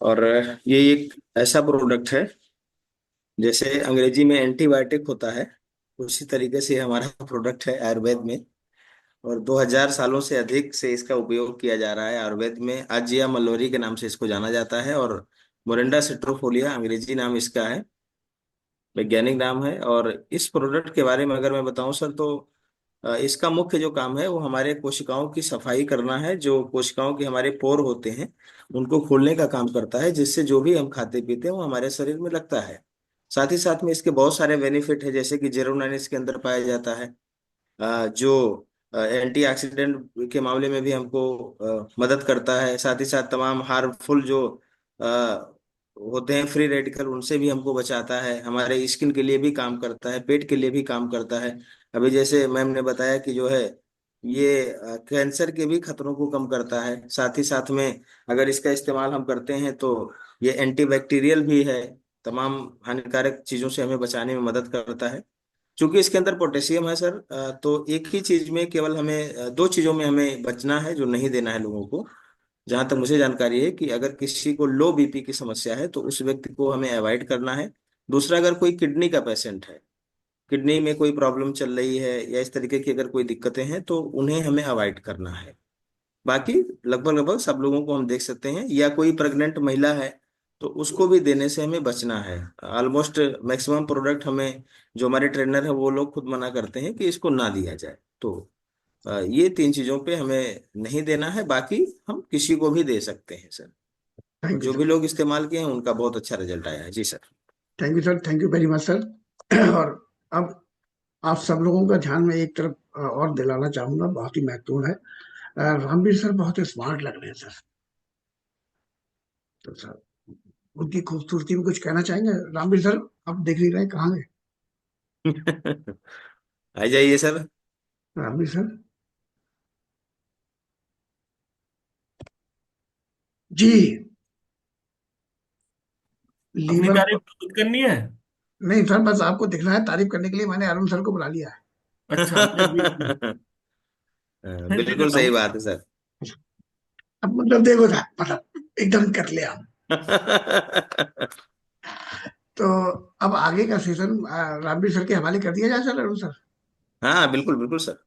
और ये एक ऐसा प्रोडक्ट है जैसे अंग्रेजी में एंटीबायोटिक होता है, उसी तरीके से हमारा प्रोडक्ट है आयुर्वेद में। और 2000 सालों से अधिक से इसका उपयोग किया जा रहा है आयुर्वेद में। आजिया मल्लोरी के नाम से इसको जाना जाता है और मोरिंडा सिट्रोफोलिया अंग्रेजी नाम इसका है, वैज्ञानिक नाम है। और इस प्रोडक्ट के बारे में अगर मैं बताऊं सर, तो इसका मुख्य जो काम है वो हमारे कोशिकाओं की सफाई करना है। जो कोशिकाओं के हमारे पोर होते हैं उनको खोलने का काम करता है, जिससे जो भी हम खाते पीते हैं वो हमारे शरीर में लगता है। साथ ही साथ में इसके बहुत सारे बेनिफिट है, जैसे कि जेरोनाइन इसके अंदर पाया जाता है, जो एंटीऑक्सीडेंट के मामले में भी हमको मदद करता है। साथ ही साथ तमाम हार्मफुल जो होते हैं फ्री रेडिकल, उनसे भी हमको बचाता है। हमारे स्किन के लिए भी काम करता है, पेट के लिए भी काम करता है। अभी जैसे मैम ने बताया कि जो है ये कैंसर के भी खतरों को कम करता है। साथ ही साथ में अगर इसका इस्तेमाल हम करते हैं तो ये एंटीबैक्टीरियल भी है, तमाम हानिकारक चीजों से हमें बचाने में मदद करता है। क्योंकि इसके अंदर पोटेशियम है सर, तो एक ही चीज में केवल हमें दो चीजों में हमें बचना है जो नहीं देना है लोगों को। जहां तक मुझे जानकारी है कि अगर किसी को लो बीपी की समस्या है तो उस व्यक्ति को हमें अवॉइड करना है। दूसरा, अगर कोई किडनी का पेशेंट है, किडनी में कोई प्रॉब्लम चल रही है या इस तरीके की अगर कोई दिक्कतें हैं तो उन्हें हमें अवॉइड करना है। बाकी लगभग लगभग सब लोगों को हम देख सकते हैं। या कोई प्रेग्नेंट महिला है तो उसको भी देने से हमें बचना है। ऑलमोस्ट मैक्सिमम प्रोडक्ट हमें, जो हमारे ट्रेनर है वो लोग खुद मना करते हैं कि इसको ना दिया जाए। तो ये तीन चीजों पे हमें नहीं देना है, बाकी हम किसी को भी दे सकते हैं सर। थैंक यू जो भी सर। लोग इस्तेमाल किए हैं उनका बहुत अच्छा रिजल्ट आया है। जी sir. Thank you sir, thank you very much sir. और अब आप सब लोगों का ध्यान में एक तरफ और दिलाना चाहूंगा, बहुत ही महत्वपूर्ण है। रामवीर सर बहुत स्मार्ट लग रहे हैं सर। तो सर उनकी खूबसूरती में कुछ कहना चाहेंगे? रामवीर सर आप देख नहीं रहे, कहाँ गए आ जाइए सर। रामवीर सर? जी। अपनी लीवर तारीफ खुद करनी है। नहीं सर, बस आपको दिखना है, तारीफ करने के लिए मैंने अरुण सर को बुला लिया है। अच्छा, नहीं, नहीं बिल्कुल करता सही हूँ। बात है सर। अब मतलब देखो सर, मतलब एकदम कर लिया हम। तो अब आगे का सेशन रामवीर सर के हवाले कर दिया जाए सर, अरुण सर? हाँ बिल्कुल बिल्कुल सर।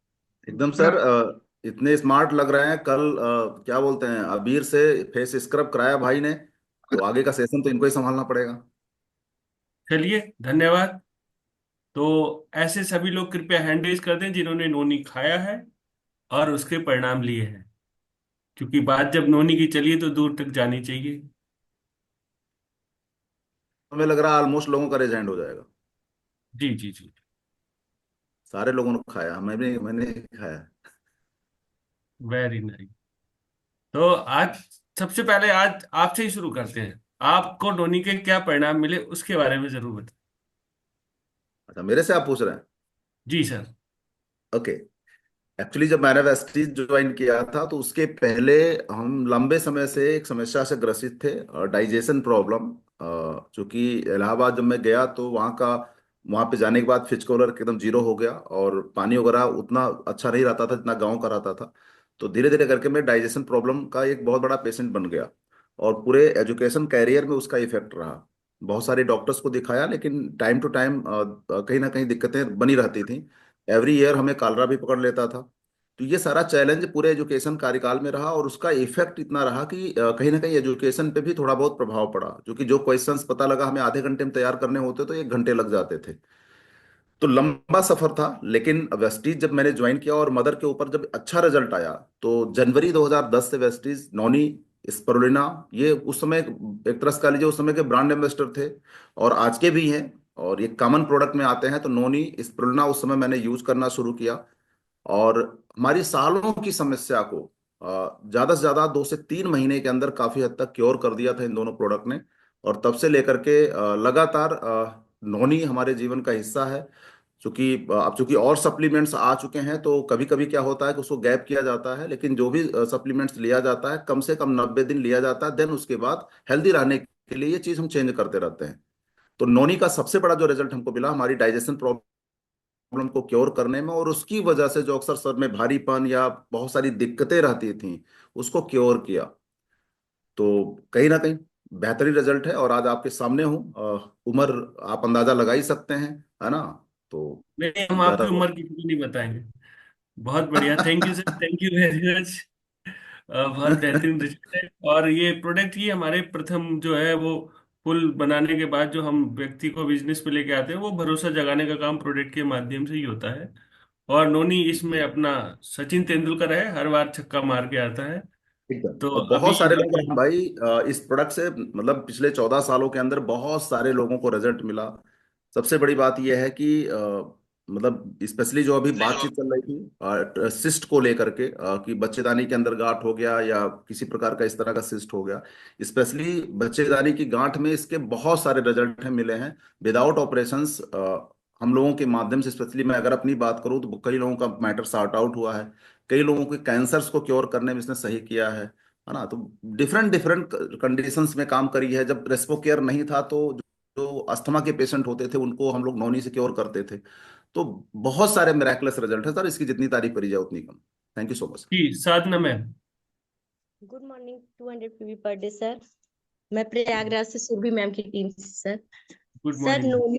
एकदम सर। इतने स्मार्ट लग रहे हैं। कल क्या बोलते हैं, अबीर से फेस स्क्रब कराया भाई ने, तो आगे का सेशन तो इनको ही संभालना पड़ेगा। चलिए, धन्यवाद। तो ऐसे सभी लोग कृपया हैंड रेज कर दें जिन्होंने नोनी खाया है और उसके परिणाम लिए हैं, क्योंकि बात जब नोनी की चली है तो दूर तक जानी चाहिए। हमें लग रहा है ऑलमोस्ट लोगों का रिजल्ट हो जाएगा। जी जी जी। सारे लोगों ने खाया, मैंने खाया। Very nice. तो आज सबसे पहले आज आपसे ही शुरू करते हैं। आपको नोनी के क्या परिणाम मिले उसके बारे में जरूर बताएं। अच्छा, मेरे से आप पूछ रहे हैं? जी सर। ओके। एक्चुअली जब मैंने वेस्टीज ज्वाइन किया था तो उसके पहले हम लंबे समय से एक समस्या से ग्रसित थे, डाइजेशन प्रॉब्लम। चूंकि इलाहाबाद जब मैं गया तो वहाँ पे जाने के बाद फिश कलर एकदम जीरो हो गया और पानी वगैरह उतना अच्छा नहीं रहता था जितना गांव का रहता था। तो धीरे धीरे करके मैं डाइजेशन प्रॉब्लम का एक बहुत बड़ा पेशेंट बन गया और पूरे एजुकेशन कैरियर में उसका इफेक्ट रहा। बहुत सारे डॉक्टर्स को दिखाया लेकिन टाइम टू टाइम कहीं ना कहीं दिक्कतें बनी रहती थी। एवरी ईयर हमें कालरा भी पकड़ लेता था। तो ये सारा चैलेंज पूरे एजुकेशन कार्यकाल में रहा और उसका इफेक्ट इतना रहा कि कहीं ना कहीं एजुकेशन पे भी थोड़ा बहुत प्रभाव पड़ा, क्योंकि जो क्वेश्चंस पता लगा हमें आधे घंटे में तैयार करने होते तो 1 घंटे लग जाते थे। तो लंबा सफर था, लेकिन वेस्टीज जब मैंने ज्वाइन किया और मदर के ऊपर जब अच्छा रिजल्ट आया तो जनवरी 2010 से वेस्टीज, नॉनी, स्पिरुलिना, ये उस समय एक तरह से कह लीजिए उस समय के ब्रांड एम्बेसडर थे और आज के भी हैं। और ये कॉमन प्रोडक्ट में आते हैं, तो नोनी, स्पिरुलिना उस समय मैंने यूज करना शुरू किया और हमारी सालों की समस्या को ज्यादा से ज्यादा 2 से 3 महीने के अंदर काफी हद तक क्योर कर दिया था इन दोनों प्रोडक्ट ने। और तब से लेकर के लगातार नोनी हमारे जीवन का हिस्सा है। चूंकि अब चूंकि और सप्लीमेंट्स आ चुके हैं तो कभी कभी क्या होता है कि उसको गैप किया जाता है, लेकिन जो भी सप्लीमेंट्स लिया जाता है कम से कम 90 दिन लिया जाता है, देन उसके बाद हेल्दी रहने के लिए ये चीज हम चेंज करते रहते हैं। तो नोनी का सबसे बड़ा जो रिजल्ट हमको मिला हमारी डाइजेशन प्रॉब्लम को क्योर करने में, और उसकी वजह से जो अक्सर सर में भारीपन या बहुत सारी दिक्कतें रहती थी उसको क्योर किया। तो कहीं ना कहीं बेहतरीन रिजल्ट है और आज आपके सामने हूँ। उम्र आप अंदाजा लगा ही सकते हैं, है ना? तो नहीं, हम आपकी ज्यादा उम्र की क्यों नहीं बताएंगे। बहुत बढ़िया, thank you sir, thank you very much. बहुत बेहतरीन रिजल्ट है। और ये प्रोडक्ट ही हमारे प्रथम जो है वो पुल बनाने के बाद जो हम व्यक्ति को बिजनेस पे लेके आते हैं वो भरोसा जगाने का काम प्रोडक्ट के माध्यम से ही होता है। और नोनी इसमें अपना सचिन तेंदुलकर है, हर बार छक्का मार के आता है। एकदम। तो और अभी बहुत सारे लोग, हमारे। राम भाई, इस प्रोडक्ट से मतलब पिछले 14 सालों के अंदर बहुत सारे लोगों को रिजल्ट मिला। सबसे बड़ी बात यह है कि मतलब स्पेशली जो अभी बातचीत चल रही थी सिस्ट को लेकर के, कि बच्चेदानी के अंदर गांठ हो गया या किसी प्रकार का इस तरह का सिस्ट हो गया, स्पेशली बच्चेदानी की गांठ में इसके बहुत सारे रिजल्ट हैं मिले हैं विदाउट ऑपरेशंस। हम लोगों के माध्यम से, स्पेशली मैं अगर अपनी बात करूं तो कई लोगों का मैटर सॉर्ट आउट हुआ है। कई लोगों के कैंसर्स को क्योर करने में इसने सही किया है ना? तो डिफरेंट डिफरेंट कंडीशंस में काम करी है। जब रेस्पो केयर नहीं था तो जो अस्थमा के पेशेंट होते थे उनको हम लोग नॉनी से क्योर करते थे। तो बहुत सारे मिराकुलस रिजल्ट है सर, इसकी जितनी तारीफ करी जाए उतनी कम। Thank you so much. जी, Sadhana ma'am. Good morning 200 PV per day sir. मैं प्रयागराज से सुरभि मैम की टीम से sir. Good sir morning.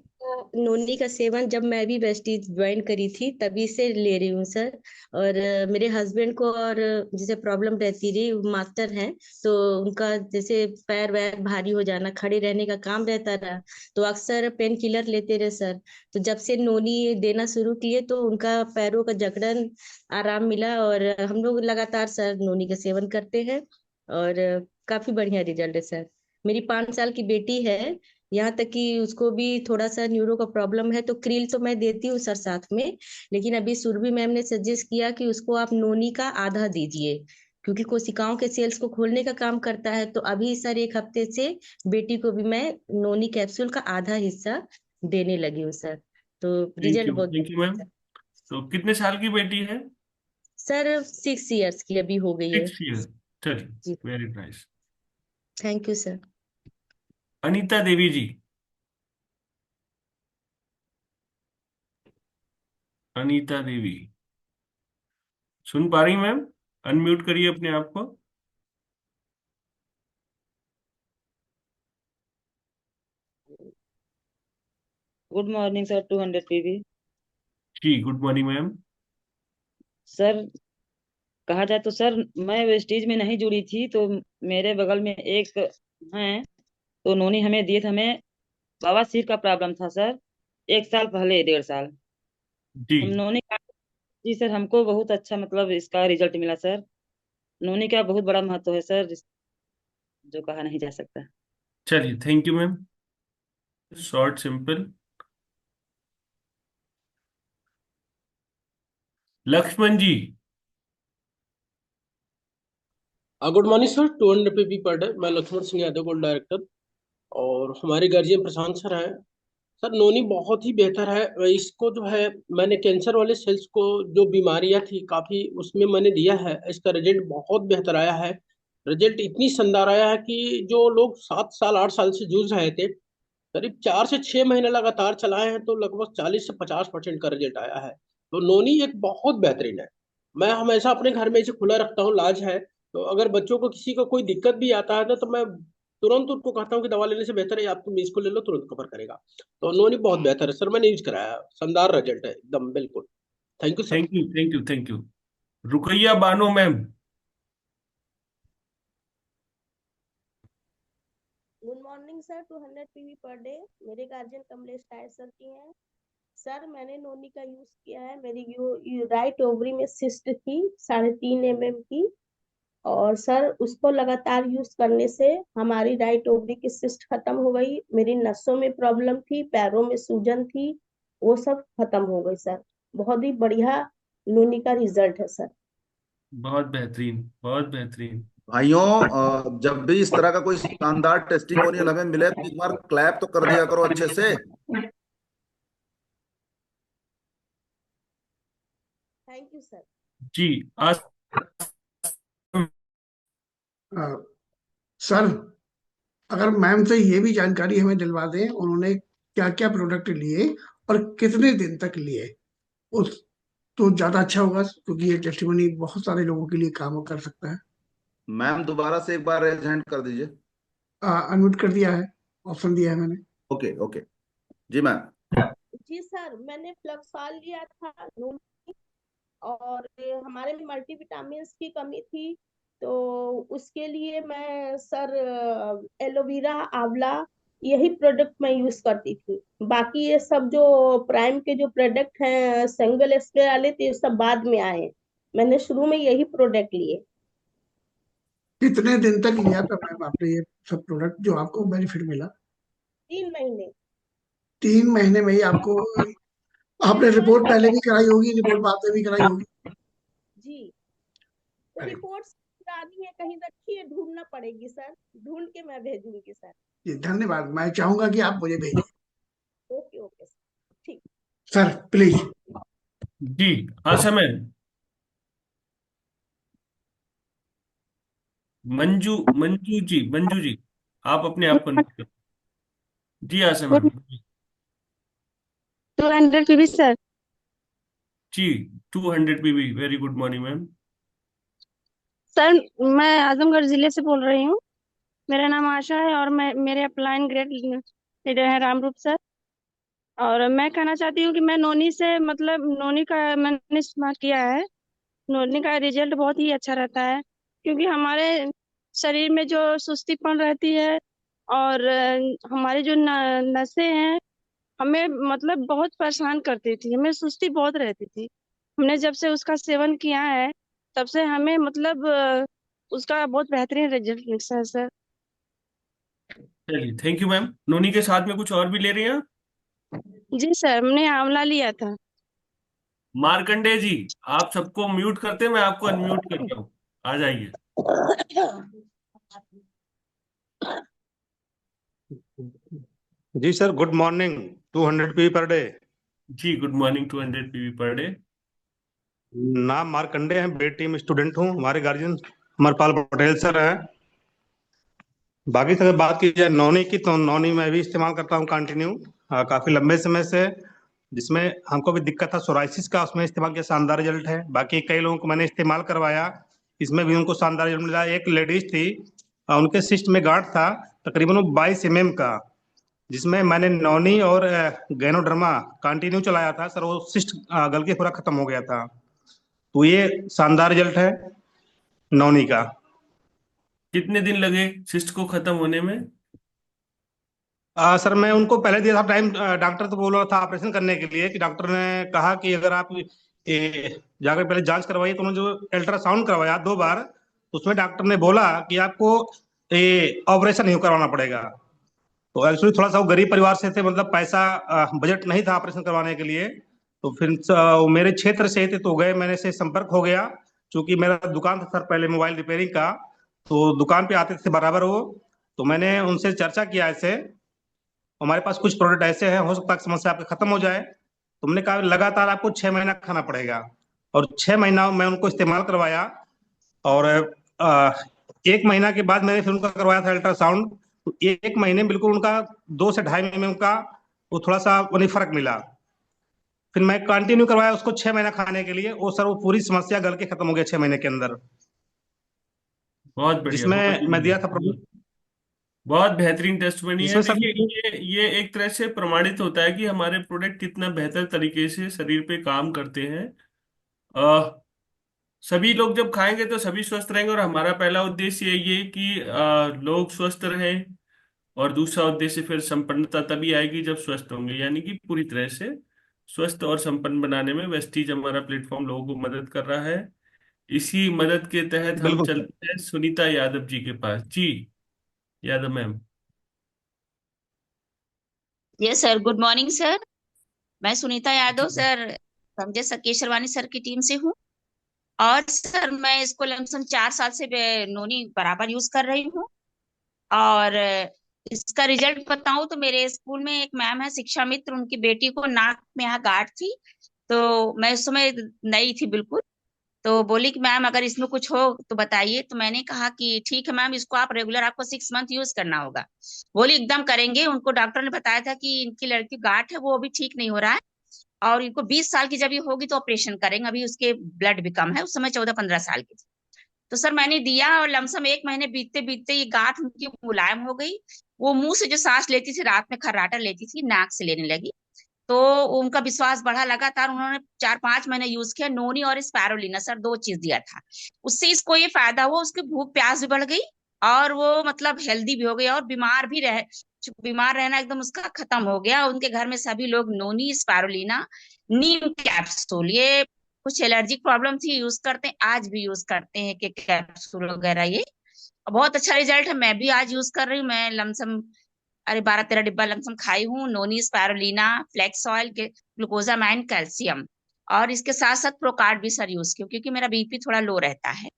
Noni का सेवन जब मैं भी वेस्टीज ज्वाइन करी थी तभी से ले रही हूँ सर। और मेरे हस्बैंड को और जैसे प्रॉब्लम रहती रही, वो मास्टर हैं, तो उनका जैसे पैर वैर भारी हो जाना, खड़े रहने का काम रहता रहा, तो अक्सर पेन किलर लेते रहे सर। तो जब से नोनी देना शुरू किए तो उनका पैरों का जकड़न आराम मिला और हम लोग लगातार सर नोनी का सेवन करते हैं और काफी बढ़िया रिजल्ट है सर। मेरी 5 साल की बेटी है, यहाँ तक कि उसको भी थोड़ा सा न्यूरो का प्रॉब्लम है, तो क्रील तो मैं देती हूँ सर साथ में, लेकिन अभी सुरभि मैम ने सजेस्ट किया कि उसको आप नोनी का आधा दीजिए, क्योंकि कोशिकाओं के सेल्स को खोलने का काम करता है। तो अभी सर 1 हफ्ते से बेटी को भी मैं नोनी कैप्सूल का आधा हिस्सा देने लगी हूँ सर। तो रिजल्ट बहुत थैंक यू मैम। तो कितने साल की बेटी है? सर 6 इयर्स की अभी हो गई है। 6 ईयर। चलिए, जी, very nice. Thank you sir. Anita Devi ji. Anita Devi सुन पा रही मैम? अनम्यूट करिए अपने आप को। Good morning sir 200 PV. जी, गुड मॉर्निंग मैम। सर कहा जाए तो सर मैं वेस्टीज में नहीं जुड़ी थी, तो मेरे बगल में एक हैं, तो उन्होंने हमें दिए थे। हमें बवासीर का प्रॉब्लम था सर, 1 साल पहले, 1.5 साल। जी, हम नोनी का, जी सर, हमको बहुत अच्छा मतलब इसका रिजल्ट मिला सर। नोनी का बहुत बड़ा महत्व है सर, जो कहा नहीं जा सकता। चलिए, thank you ma'am. Short simple. Lakshman ji. Good morning sir, 200 PP per day. मैं लक्ष्मण सिंह यादव, गोल्ड डायरेक्टर, और हमारे गार्जियन प्रशांत सर हैं। सर नोनी बहुत ही बेहतर है। इसको जो है, मैंने कैंसर वाले सेल्स को, जो बीमारियां थी काफी, उसमें मैंने दिया है। इसका रिजल्ट बहुत बेहतर आया है। रिजल्ट इतनी शानदार आया है कि जो लोग 7 साल 8 साल से जूझ रहे थे, करीब 4 से 6 महीने लगातार चलाए हैं तो लगभग 40 से 50% का रिजल्ट आया है। तो नोनी एक बहुत बेहतरीन है। मैं हमेशा अपने घर में इसे खुला रखता हूँ, लाज है। तो अगर बच्चों को किसी को कोई दिक्कत भी आता है ना, तो मैं तुरंत उनको कहता हूँ कि दवा लेने से बेहतर है आप तुम इसको ले लो, तुरंत कवर करेगा। तो नोनी बहुत बेहतर है सर, मैंने यूज कराया है, शानदार रिजल्ट है एकदम, बिल्कुल। Thank you sir. Thank you, thank you, thank you. Rukaiya Bano ma'am. Good morning sir, 200 PV per day. मेरे गार्जियन कमलेश टायर सर की हैं। सर मैंने नोनी का यूज किया है। मेरी राइट ओवरी में सिस्ट थी 3.5 mm की, और सर उसको लगातार यूज करने से हमारी राइट ओवरी की सिस्ट खत्म हो गई। मेरी नसों में प्रॉब्लम थी, पैरों में सूजन थी, वो सब खत्म हो गई सर। बहुत ही बढ़िया नोनी का रिजल्ट है सर। बहुत बेहतरीन, बहुत बेहतरीन। भाइयों, जब भी इस तरह का कोई शानदार टेस्टिमोनियल हमें मिले तो एक बार क्लैप तो कर दिया करो अच्छे से। Thank you sir. जी आज सर अगर मैम से ये भी जानकारी हमें दिलवा दें, उन्होंने क्या क्या प्रोडक्ट लिए और कितने दिन तक लिए, उस तो ज्यादा अच्छा होगा, क्योंकि ये टेस्टिमोनी बहुत सारे लोगों के लिए काम कर सकता है। मैम दोबारा से एक बार रेज हैंड कर दीजिए। अनम्यूट कर दिया है, ऑप्शन दिया है मैंने। ओके ओके, जी मैम। जी सर, मैंने फ्लक्सॉल लिया था और हमारे में मल्टीविटामिन की कमी थी, तो उसके लिए मैं सर एलोवेरा, आंवला, यही प्रोडक्ट मैं यूज करती थी। बाकी ये सब जो प्राइम के जो प्रोडक्ट हैं, सेंगल स्प्रे वाले, तो ये सब बाद में आए। मैंने शुरू में यही प्रोडक्ट लिए। कितने दिन तक लिया था मैम आपने ये सब प्रोडक्ट जो आपको बेनिफिट मिला? 3 महीने। 3 महीने में ही आपको, आपने रिपोर्ट पहले भी कराई होगी, रिपोर्ट बाद में भी कराई होगी। जी, रिपोर्ट्स पुरानी है, कहीं रखी है, ढूंढना पड़ेगी सर, ढूंढ के मैं भेजूंगी सर। जी धन्यवाद, मैं चाहूंगा कि आप मुझे भेजें ओके ओके सर, ठीक। Sir please. जी हाँ समय। मंजू, मंजू जी आप अपने आप को unmute करें। जी हाँ मैम। 200 PV sir. जी 200 PV, very good morning ma'am. Sir मैं आजमगढ़ जिले से बोल रही हूँ। मेरा नाम आशा है और मैं मेरे अपलाइन ग्रेड लीडर है रामरूप सर। और मैं कहना चाहती हूँ कि मैं नोनी से, मतलब नोनी का मैंने इस्तेमाल किया है। नोनी का रिजल्ट बहुत ही अच्छा रहता है, क्योंकि हमारे शरीर में जो सुस्तीपन रहती है और हमारी जो नसें हैं, हमें मतलब बहुत परेशान करती थी, हमें सुस्ती बहुत रहती थी। हमने जब से उसका सेवन किया है, तब से हमें मतलब उसका बहुत बेहतरीन रिजल्ट मिलता है सर। चलिए थैंक यू मैम। नोनी के साथ में कुछ और भी ले रही हैं? जी सर, हमने आंवला लिया था। मार्कंडे जी आप सबको म्यूट करते, मैं आपको अनम्यूट करता हूँ, आ जाइए। जी sir, good morning, 200 P per day. जी good morning, 200 PV per day. नाम मार्कंडे हैं, बी टीम स्टूडेंट हूँ। हमारे गार्जियन अमरपाल पटेल सर हैं। बाकी अगर बात की जाए नौनी की, तो नौनी मैं भी इस्तेमाल करता हूँ कंटिन्यू, काफी लंबे समय से। जिसमें हमको भी दिक्कत था सोराइसिस का, उसमें इस्तेमाल किया, शानदार रिजल्ट है। बाकी कई लोगों को मैंने इस्तेमाल करवाया, इसमें भी उनको शानदार रिजल्ट मिला। एक लेडीज थी, उनके सिस्ट में गांठ था तकरीबन 22 mm का, जिसमें मैंने नौनी और गैनोडर्मा कंटिन्यू चलाया था सर, वो सिस्ट गल के पूरा खत्म हो गया था। तो ये शानदार रिजल्ट है नौनी का। कितने दिन लगे सिस्ट को खत्म होने में? सर मैं उनको पहले दिया था टाइम, डॉक्टर तो बोल रहा था ऑपरेशन करने के लिए, कि डॉक्टर ने कहा कि अगर आप जाकर पहले जांच करवाइए। तो उन्होंने जो अल्ट्रासाउंड करवाया 2 बार, उसमें डॉक्टर ने बोला कि आपको ऑपरेशन नहीं करवाना पड़ेगा। तो एक्चुअली थोड़ा सा वो गरीब परिवार से थे, मतलब पैसा बजट नहीं था ऑपरेशन करवाने के लिए। तो फिर वो मेरे क्षेत्र से थे, तो गए, मैंने से संपर्क हो गया। चूंकि मेरा दुकान था सर पहले मोबाइल रिपेयरिंग का, तो दुकान पे आते थे बराबर वो। तो मैंने उनसे चर्चा किया ऐसे, हमारे पास कुछ प्रोडक्ट ऐसे हैं, हो सकता है समस्या आपकी खत्म हो जाए। तुमने कहा लगातार आपको 6 महीना खाना पड़ेगा, और 6 महीना मैं उनको इस्तेमाल करवाया। और 1 महीना के बाद मैंने फिर उनका करवाया था अल्ट्रासाउंड। तो 1 महीने में बिल्कुल उनका 2 से 2.5 महीने में उनका वो थोड़ा सा उन्हें फर्क मिला। फिर मैं कंटिन्यू करवाया उसको 6 महीना खाने के लिए, वो सर वो पूरी समस्या गल के खत्म हो गया 6 महीने के अंदर, बहुत बढ़िया, बहुत जिसमें मैं दिया था बढ़िया। बहुत बेहतरीन टेस्ट बनी है। जिसमें सर देखिए, ये एक तरह से प्रमाणित होता है कि हमारे प्रोडक्ट कितना बेहतर तरीके से शरीर पे काम करते हैं। सभी लोग जब खाएंगे तो सभी स्वस्थ रहेंगे, और हमारा पहला उद्देश्य ये कि लोग स्वस्थ रहें, और दूसरा उद्देश्य फिर संपन्नता तभी आएगी जब स्वस्थ होंगे, यानी कि पूरी तरह से स्वस्थ और संपन्न बनाने में वेस्टीज हमारा प्लेटफॉर्म लोगों को मदद कर रहा है। इसी मदद के तहत हम बिल्कुल सर। चलते हैं सुनीता यादव जी के पास। जी, Yadav ma'am. Yes sir, good morning sir. मैं सुनीता यादव सर, संजय सकेशरवानी सर की टीम से हूँ। और सर मैं इसको लमसम 4 साल से नोनी बराबर यूज कर रही हूँ। और इसका रिजल्ट बताऊं तो मेरे स्कूल में एक मैम है शिक्षा मित्र, उनकी बेटी को नाक में यहाँ गांठ थी। तो मैं उस समय नई थी बिल्कुल। तो बोली कि मैम अगर इसमें कुछ हो तो बताइए। तो मैंने कहा कि ठीक है मैम, इसको आप रेगुलर आपको 6 मंथ यूज करना होगा। बोली एकदम करेंगे। उनको डॉक्टर ने बताया था कि इनकी लड़की गांठ है, वो अभी ठीक नहीं हो रहा है, और इनको 20 साल की जब ये होगी तो ऑपरेशन करेंगे। अभी उसके ब्लड भी कम है, उस समय 14-15 साल की थी। तो सर मैंने दिया, और लमसम 1 महीने बीतते बीतते ये गांठ उनकी मुलायम हो गई। वो मुंह से जो सांस लेती थी, रात में खर्राटा लेती थी, नाक से लेने लगी। तो उनका विश्वास बढ़ा लगातार। उन्होंने 4-5 महीने यूज किया नोनी और स्पायरुलिना सर, 2 चीज दिया था। उससे इसको ये फायदा हुआ, उसकी भूख प्यास भी बढ़ गई, और वो मतलब हेल्दी भी हो गई, और बीमार रहना एकदम उसका खत्म हो गया। उनके घर में सभी लोग नोनी स्पायरुलिना नीम कैप्सूल, ये कुछ एलर्जिक प्रॉब्लम थी, यूज करते हैं, आज भी यूज करते हैं कि कैप्सूल वगैरह। ये बहुत अच्छा रिजल्ट है। मैं भी आज यूज कर रही हूँ। मैं लमसम 12-13 डिब्बा लमसम खाई हूँ नोनी स्पायरुलिना, फ्लेक्स ऑयल के, ग्लूकोजामाइन, कैल्शियम। और इसके साथ साथ प्रोकार्ड भी सर यूज किया, क्योंकि मेरा बीपी थोड़ा लो रहता है।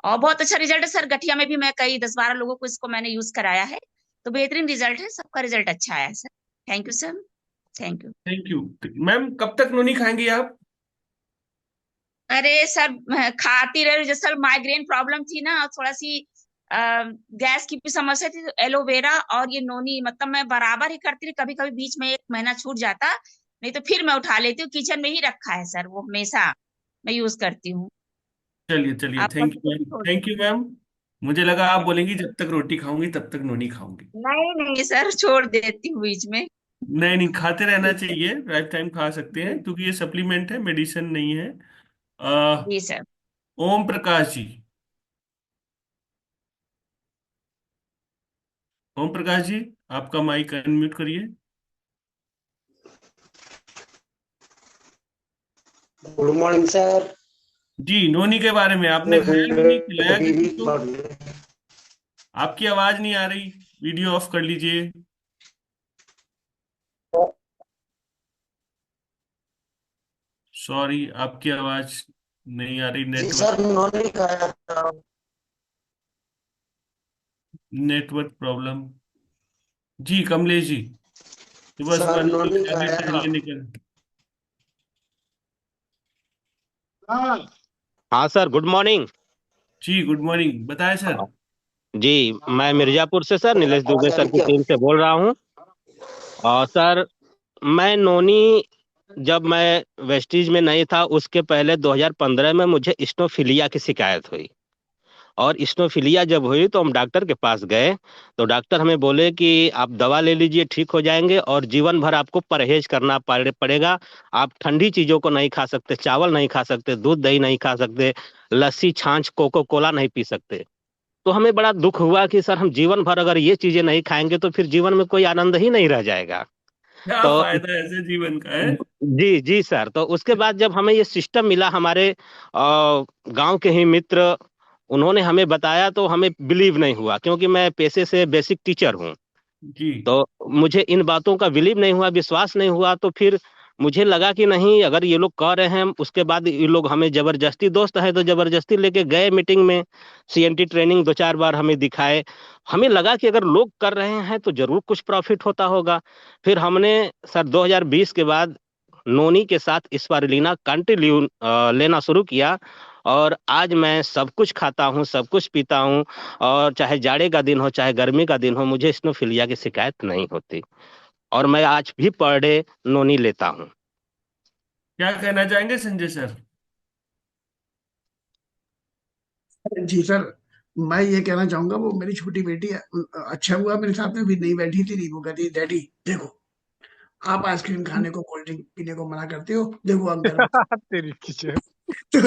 और बहुत अच्छा रिजल्ट है सर। गठिया में भी मैं कई 10-12 लोगों को इसको मैंने यूज कराया है, तो बेहतरीन रिजल्ट है, सबका रिजल्ट अच्छा आया है sir. Thank you sir, thank you. Thank you ma'am. कब तक नोनी खाएंगी आप? अरे सर खाती रही, जैसे सर माइग्रेन प्रॉब्लम थी ना, थोड़ा सी गैस की भी समस्या थी, तो एलोवेरा और ये नोनी मतलब मैं बराबर ही करती रही। कभी कभी बीच में 1 महीना छूट जाता, नहीं तो फिर मैं उठा लेती हूँ। किचन में ही रखा है सर, वो हमेशा मैं यूज करती हूँ। चलिए चलिए, आपका थैंक यू मैम, छोड़ थैंक यू मैम। मुझे लगा आप बोलेंगी जब तक रोटी खाऊंगी तब तक नोनी खाऊंगी। नहीं नहीं सर, छोड़ देती हूँ बीच में। नहीं नहीं, खाते रहना चाहिए, लाइफ टाइम खा सकते हैं, क्योंकि ये सप्लीमेंट है, मेडिसिन नहीं है। जी सर। ओम प्रकाश जी। ओम प्रकाश जी, आपका माइक अनम्यूट करिए। Good morning sir. जी, नोनी के बारे में आपने खाया नोनी, खिलाया किसी को? आपकी आवाज नहीं आ रही, वीडियो ऑफ कर लीजिए। सॉरी, आपकी आवाज नहीं आ रही। जी सर, नॉनी खाया था। Network problem. जी कमलेश जी, सुबह सर सुबह नोनी नॉनी खा के खाया था। टहलने निकल। हाँ सर, गुड मॉर्निंग। जी गुड मॉर्निंग, बताएं सर। जी, मैं मिर्जापुर से सर नीलेश दुबे सर की टीम से बोल रहा हूँ। और सर मैं नोनी, जब मैं वेस्टीज में नहीं था उसके पहले 2015 में मुझे स्नोफिलिया की शिकायत हुई। और स्नोफिलिया जब हुई तो हम डॉक्टर के पास गए, तो डॉक्टर हमें बोले कि आप दवा ले लीजिए, ठीक हो जाएंगे, और जीवन भर आपको परहेज करना पड़ेगा। आप ठंडी चीजों को नहीं खा सकते, चावल नहीं खा सकते, दूध दही नहीं खा सकते, लस्सी छाछ कोको कोला नहीं पी सकते। तो हमें बड़ा दुख हुआ कि सर हम जीवन भर अगर ये चीजें नहीं खाएंगे तो फिर जीवन में कोई आनंद ही नहीं रह जाएगा। क्या तो फायदा ऐसे जीवन का है? जी जी सर, तो उसके बाद जब हमें ये सिस्टम मिला, हमारे गांव के ही मित्र उन्होंने हमें बताया, तो हमें बिलीव नहीं हुआ, क्योंकि मैं पेशे से बेसिक टीचर हूँ। जी। तो मुझे इन बातों का बिलीव नहीं हुआ, विश्वास नहीं हुआ। तो फिर मुझे लगा कि नहीं, अगर ये लोग कह रहे हैं, उसके बाद ये लोग हमें जबरदस्ती, दोस्त है तो जबरदस्ती लेके गए मीटिंग में, सीएनटी ट्रेनिंग 2-4 बार हमें दिखाए। हमें लगा कि अगर लोग कर रहे हैं तो जरूर कुछ प्रॉफिट होता होगा। फिर हमने सर 2020 के बाद नोनी के साथ स्पारुलिना कंटिन्यू लेना शुरू किया, और आज मैं सब कुछ खाता हूँ, सब कुछ पीता हूँ, और चाहे जाड़े का दिन हो चाहे गर्मी का दिन हो, मुझे स्नोफिलिया की शिकायत नहीं होती, और मैं आज भी पर डे नोनी लेता हूँ। क्या कहना चाहेंगे संजय सर? जी सर, मैं ये कहना चाहूंगा, वो मेरी छोटी बेटी है, अच्छा हुआ मेरे साथ में भी नहीं बैठी थी, नहीं वो कहती डैडी देखो, आप आइसक्रीम खाने को, कोल्ड ड्रिंक पीने को मना करते हो, देखो अंकल। तेरी खींचे। तो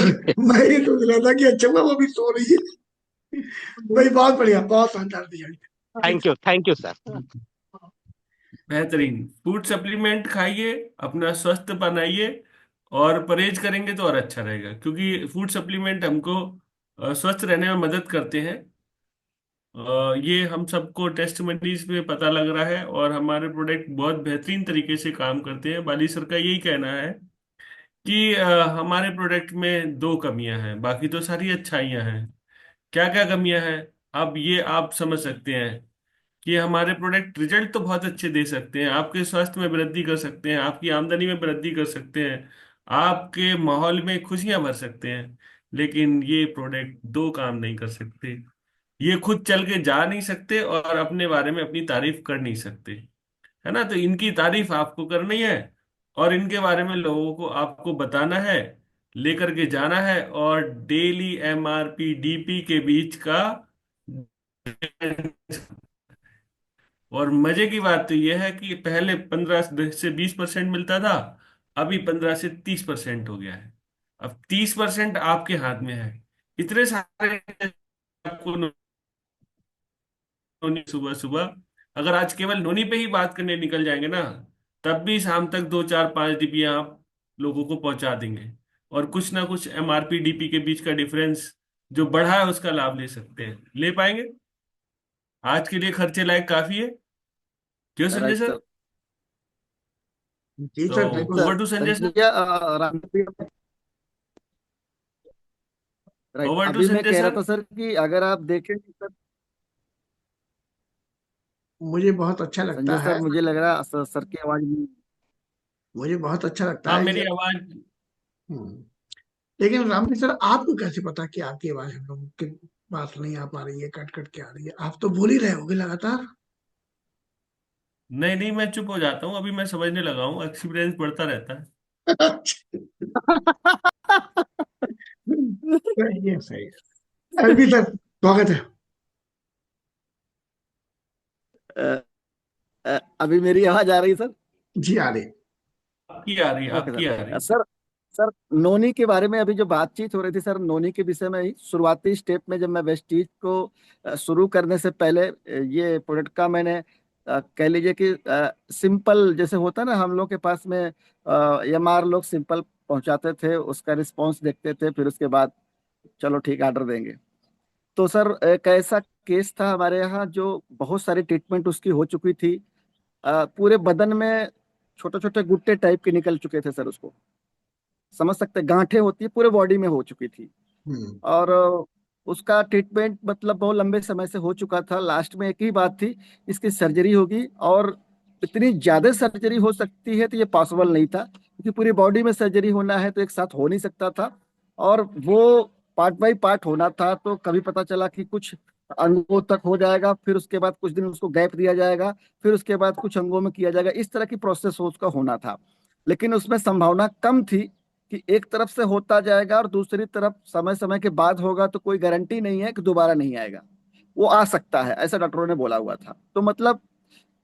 मैं ये सोच रहा था कि अच्छा हुआ वो भी सो रही है। भाई बहुत बढ़िया, बहुत शानदार रिजल्ट। Thank you sir. बेहतरीन। फूड सप्लीमेंट खाइए, अपना स्वस्थ बनाइए, और परहेज करेंगे तो और अच्छा रहेगा, क्योंकि फूड सप्लीमेंट हमको स्वस्थ रहने में मदद करते हैं। ये हम सबको टेस्टमनीज में पता लग रहा है, और हमारे प्रोडक्ट बहुत बेहतरीन तरीके से काम करते हैं। बाली सर का यही कहना है कि हमारे प्रोडक्ट में दो कमियां हैं, बाकी तो सारी अच्छाइयां हैं। क्या क्या कमियां हैं, अब ये आप समझ सकते हैं कि हमारे प्रोडक्ट रिजल्ट तो बहुत अच्छे दे सकते हैं, आपके स्वास्थ्य में वृद्धि कर सकते हैं, आपकी आमदनी में वृद्धि कर सकते हैं, आपके माहौल में खुशियां भर सकते हैं, लेकिन ये प्रोडक्ट दो काम नहीं कर सकते। ये खुद चल के जा नहीं सकते, और अपने बारे में अपनी तारीफ कर नहीं सकते, है ना? तो इनकी तारीफ आपको करनी है, और इनके बारे में लोगों को आपको बताना है, लेकर के जाना है, और डेली एमआरपी डीपी के बीच का। और मजे की बात तो यह है कि पहले 15 से 20% मिलता था, अभी 15 से 30% हो गया है। अब 30% आपके हाथ में है। इतने सारे आपको नोनी सुबह सुबह, अगर आज केवल नोनी पे ही बात करने निकल जाएंगे ना, तब भी शाम तक 2 4 5 डिब्बियां आप लोगों को पहुंचा देंगे, और कुछ ना कुछ एमआरपी डीपी के बीच का डिफरेंस जो बढ़ा है उसका लाभ ले सकते हैं, ले पाएंगे। आज के लिए खर्चे लायक काफी है, क्यों संजय राइट सर? सर। जी तो सर, बिल्कुल। Over to Sanjay sir. भैया राइट, ओवर टू अभी मैं संजय कह रहा सर। था सर कि अगर आप देखें सर, मुझे बहुत अच्छा लगता संजय सर है, मुझे लग रहा है सर की आवाज में। मुझे बहुत अच्छा लगता हाँ, है मेरी कि आवाज। हम्म, लेकिन रामजी सर, आपको कैसे पता कि आपकी आवाज हम लोगों के पास नहीं आ पा रही है, कट कट के आ रही है? आप तो बोल ही रहे होगे लगातार। नहीं नहीं, मैं चुप हो जाता हूँ, अभी मैं समझने लगा हूँ, एक्सपीरियंस बढ़ता रहता है। सही है, सही है। अरबी सर, स्वागत है। अ, अभी मेरी आवाज आ रही है सर? जी आ रही। आपकी आ रही, ओके आपकी आ रही। सर। सर नोनी के बारे में अभी जो बातचीत हो रही थी सर, नोनी के विषय में ही शुरुआती स्टेप में जब मैं वेस्टीज को शुरू करने से पहले ये प्रोडक्ट का मैंने कह लीजिए कि सिंपल जैसे होता है ना, हम लोग के पास में एमआर लोग सिंपल पहुंचाते थे, उसका रिस्पांस देखते थे, फिर उसके बाद चलो ठीक ऑर्डर देंगे। तो सर एक ऐसा केस था हमारे यहाँ जो बहुत सारी ट्रीटमेंट उसकी हो चुकी थी, पूरे बदन में छोटे छोटे गुट्टे टाइप के निकल चुके थे सर, उसको समझ सकते हैं, गांठें होती है पूरे बॉडी में हो चुकी थी। और उसका ट्रीटमेंट मतलब बहुत लंबे समय से हो चुका था। लास्ट में एक ही बात थी, इसकी सर्जरी होगी, और इतनी ज्यादा सर्जरी हो सकती है तो ये पॉसिबल नहीं था, क्योंकि पूरी बॉडी में सर्जरी होना है तो एक साथ हो नहीं सकता था, और वो पार्ट बाई पार्ट होना था। तो कभी पता चला कि कुछ अंगों तक हो जाएगा, फिर उसके बाद कुछ दिन उसको गैप दिया जाएगा, फिर उसके बाद कुछ अंगों में किया जाएगा, इस तरह की प्रोसेस हो उसका होना था। लेकिन उसमें संभावना कम थी कि एक तरफ से होता जाएगा और दूसरी तरफ समय समय के बाद होगा, तो कोई गारंटी नहीं है कि दोबारा नहीं आएगा। वो आ सकता है, ऐसा डॉक्टरों ने बोला हुआ था। तो मतलब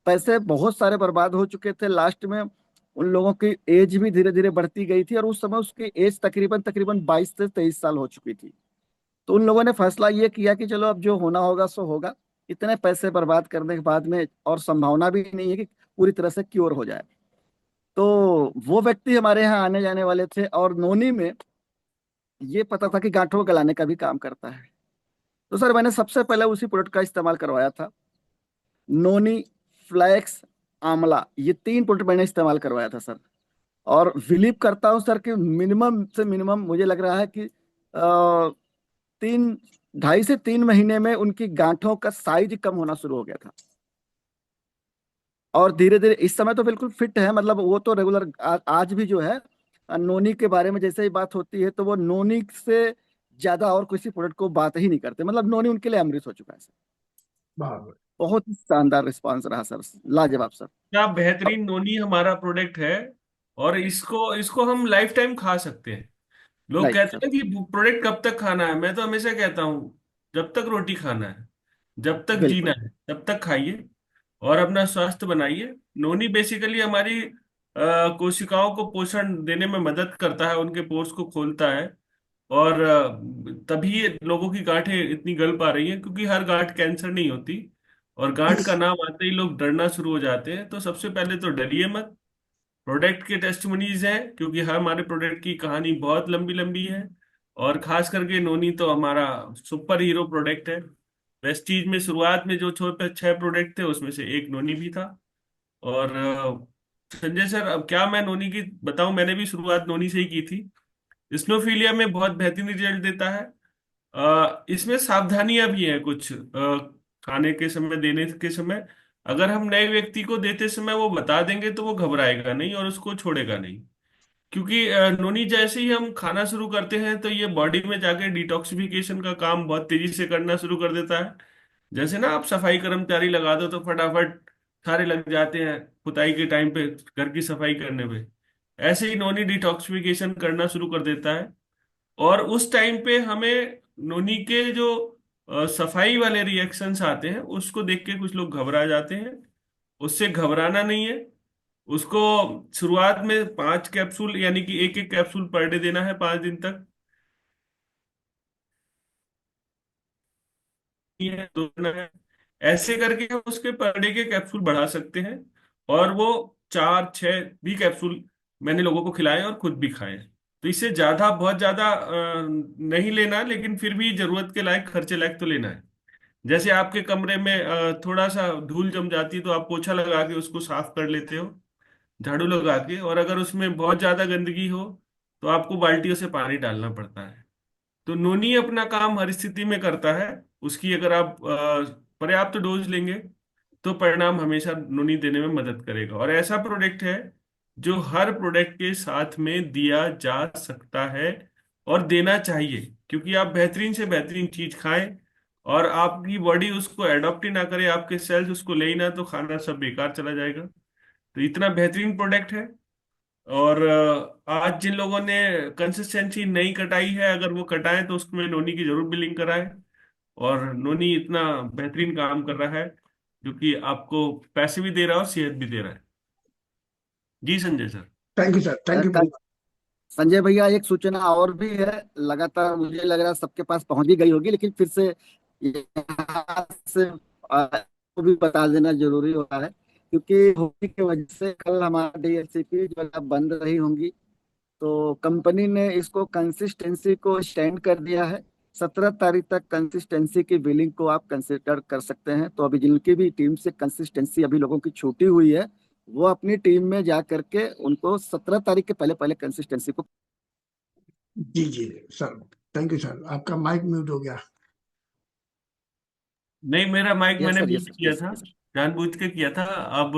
पैसे बहुत सारे बर्बाद हो चुके थे। लास्ट में उन लोगों की एज भी धीरे धीरे बढ़ती गई थी, और उस समय उसकी एज तकरीबन तकरीबन 22 से 23 साल हो चुकी थी। तो उन लोगों ने फैसला ये किया कि चलो अब जो होना होगा सो होगा, इतने पैसे बर्बाद करने के बाद में, और संभावना भी नहीं है कि पूरी तरह से क्योर हो जाए। तो वो व्यक्ति हमारे यहाँ आने जाने वाले थे, और नोनी में ये पता था कि गांठों को गलाने का भी काम करता है। तो सर मैंने सबसे पहले उसी प्रोडक्ट का इस्तेमाल करवाया था, नोनी, फ्लैक्स, आंवला, ये 3 प्रोडक्ट मैंने इस्तेमाल करवाया था सर। और बिलीव करता हूँ सर कि मिनिमम से मिनिमम मुझे लग रहा है कि 2.5 से 3 महीने में उनकी गांठों का साइज कम होना शुरू हो गया था। और धीरे धीरे इस समय तो बिल्कुल फिट है, मतलब वो तो रेगुलर आज भी जो है नोनी के बारे में जैसे ही बात होती है तो वो नोनी से ज्यादा और किसी प्रोडक्ट को बात ही नहीं करते, मतलब नोनी उनके लिए अमृत हो चुका है सर। बहुत ही शानदार रिस्पांस रहा सर, लाजवाब सर। क्या बेहतरीन नोनी हमारा प्रोडक्ट है, और इसको इसको हम लाइफ टाइम खा सकते हैं। लोग राइट कहते सर। हैं कि प्रोडक्ट कब तक खाना है, मैं तो हमेशा कहता हूँ जब तक रोटी खाना है, जब तक जीना बिल्कुल। है तब तक खाइए और अपना स्वास्थ्य बनाइए। नोनी बेसिकली हमारी कोशिकाओं को पोषण देने में मदद करता है, उनके पोर्स को खोलता है। और तभी ये लोगों की गांठें इतनी गल पा रही हैं, क्योंकि हर गांठ कैंसर नहीं होती। और गांठ का नाम आते ही लोग डरना शुरू हो जाते हैं। तो सबसे पहले तो डरिए मत। प्रोडक्ट के टेस्टिमोनीज हैं, क्योंकि हमारे प्रोडक्ट की कहानी बहुत लंबी लंबी है। और खास करके नोनी तो हमारा सुपर हीरो प्रोडक्ट है। वेस्टीज में शुरुआत में जो छोटे 6 प्रोडक्ट थे उसमें से एक नोनी भी था। और संजय सर, अब क्या मैं नोनी की बताऊं, मैंने भी शुरुआत नोनी से ही की थी। स्नोफीलिया में बहुत बेहतरीन रिजल्ट देता है। इसमें सावधानियां भी हैं कुछ, खाने के समय, देने के समय। अगर हम नए व्यक्ति को देते समय वो बता देंगे तो वो घबराएगा नहीं और उसको छोड़ेगा नहीं। क्योंकि नोनी जैसे ही हम खाना शुरू करते हैं तो ये बॉडी में जाके डिटॉक्सिफिकेशन का काम बहुत तेजी से करना शुरू कर देता है। जैसे ना आप सफाई कर्मचारी लगा दो तो फटाफट सारे लग जाते हैं पुताई के टाइम पे, घर की सफाई करने पे। ऐसे ही नोनी डिटॉक्सिफिकेशन करना शुरू कर देता है। और उस टाइम पे हमें नोनी के जो सफाई वाले रिएक्शंस आते हैं उसको देख के कुछ लोग घबरा जाते हैं। उससे घबराना नहीं है। उसको शुरुआत में 5 कैप्सूल, यानी कि एक एक कैप्सूल पर डे देना है 5 दिन तक। ये दोना है। ऐसे करके हम उसके पर डे के कैप्सूल बढ़ा सकते हैं। और वो 4 6 भी कैप्सूल मैंने लोगों को खिलाए और खुद भी खाए। तो इससे ज्यादा, बहुत ज्यादा नहीं लेना, लेकिन फिर भी जरूरत के लायक, खर्चे लायक तो लेना है। जैसे आपके कमरे में थोड़ा सा धूल जम जाती है तो आप पोछा लगा के उसको साफ कर लेते हो, झाड़ू लगा के। और अगर उसमें बहुत ज्यादा गंदगी हो तो आपको बाल्टियों से पानी डालना पड़ता है। तो नोनी अपना काम हर स्थिति में करता है। उसकी अगर आप पर्याप्त डोज लेंगे तो परिणाम हमेशा नोनी देने में मदद करेगा। और ऐसा प्रोडक्ट है जो हर प्रोडक्ट के साथ में दिया जा सकता है और देना चाहिए, क्योंकि आप बेहतरीन से बेहतरीन चीज खाएं और आपकी बॉडी उसको एडॉप्ट ही ना करे, आपके सेल्स उसको ले ही ना, तो खाना सब बेकार चला जाएगा। तो इतना बेहतरीन प्रोडक्ट है। और आज जिन लोगों ने कंसिस्टेंसी नहीं कटाई है, अगर वो कटाएं तो उसमें नोनी की जरूर बिलिंग कराएं। और नोनी इतना बेहतरीन काम कर रहा है जो कि आपको पैसे भी दे रहा है और सेहत भी दे रहा है। जी Sanjay sir. Thank you sir, thank you. Sanjay भैया, एक सूचना और भी है, लगातार मुझे लग रहा है सबके पास पहुंच भी गई होगी, लेकिन फिर से यहाँ से को भी बता देना जरूरी हो रहा है, क्योंकि होली की वजह से कल हमारा डीएससीपी जो है बंद रही होंगी। तो कंपनी ने इसको कंसिस्टेंसी को स्टैंड कर दिया है। 17 तारीख तक कंसिस्टेंसी की बिलिंग को आप कंसिडर कर सकते हैं। तो अभी जिनकी भी टीम से कंसिस्टेंसी अभी लोगों की छूटी हुई है, वो अपनी टीम में जा करके उनको 17 तारीख के पहले पहले कंसिस्टेंसी को। जी जी सर, थैंक यू सर। आपका माइक म्यूट हो गया। नहीं, मेरा माइक मैंने सर, म्यूट किया था, जानबूझ के किया था। अब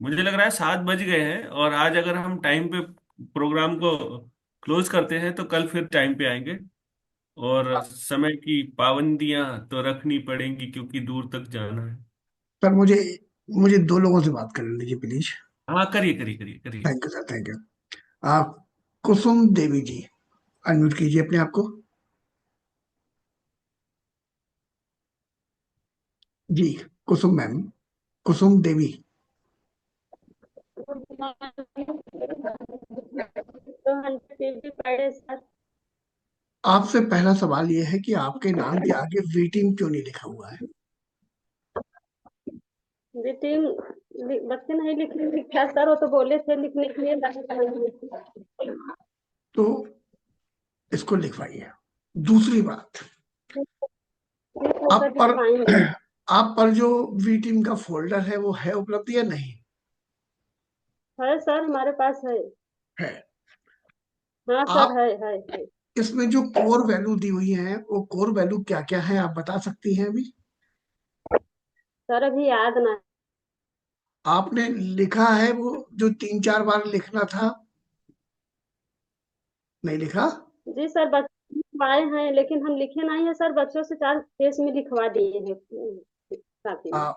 मुझे लग रहा है 7 बज गए हैं, और आज अगर हम टाइम पे प्रोग्राम को क्लोज करते हैं तो कल फिर टाइम पे आएंगे। और समय की पाबंदियां तो रखनी पड़ेंगी, क्योंकि दूर तक जाना है। सर मुझे मुझे 2 लोगों से बात कर लीजिए प्लीज। हाँ, करिए करिए करिए करिए। Thank you sir, thank you. आप कुसुम देवी जी, अनम्यूट कीजिए अपने आप को। जी कुसुम मैम, कुसुम देवी। आपसे पहला सवाल यह है कि आपके नाम के आगे वी टीम क्यों नहीं लिखा हुआ है? टीम बच्चे नहीं लिखा सर, वो तो बोले थे लिखने के लिए। तो इसको लिखवाइए। दूसरी बात, आप पर जो वी टीम का फोल्डर है वो है उपलब्ध या नहीं? है सर, हमारे पास है। है। हाँ आप सर, है। इसमें जो कोर वैल्यू दी हुई है वो कोर वैल्यू क्या क्या है आप बता सकती हैं अभी? सर अभी याद ना। आपने लिखा है वो जो 3-4 बार लिखना था, नहीं लिखा? जी सर, बच्चे लिखवाए हैं लेकिन हम लिखे नहीं है सर, बच्चों से 4 पेज में लिखवा दिए हैं साथी में। आ,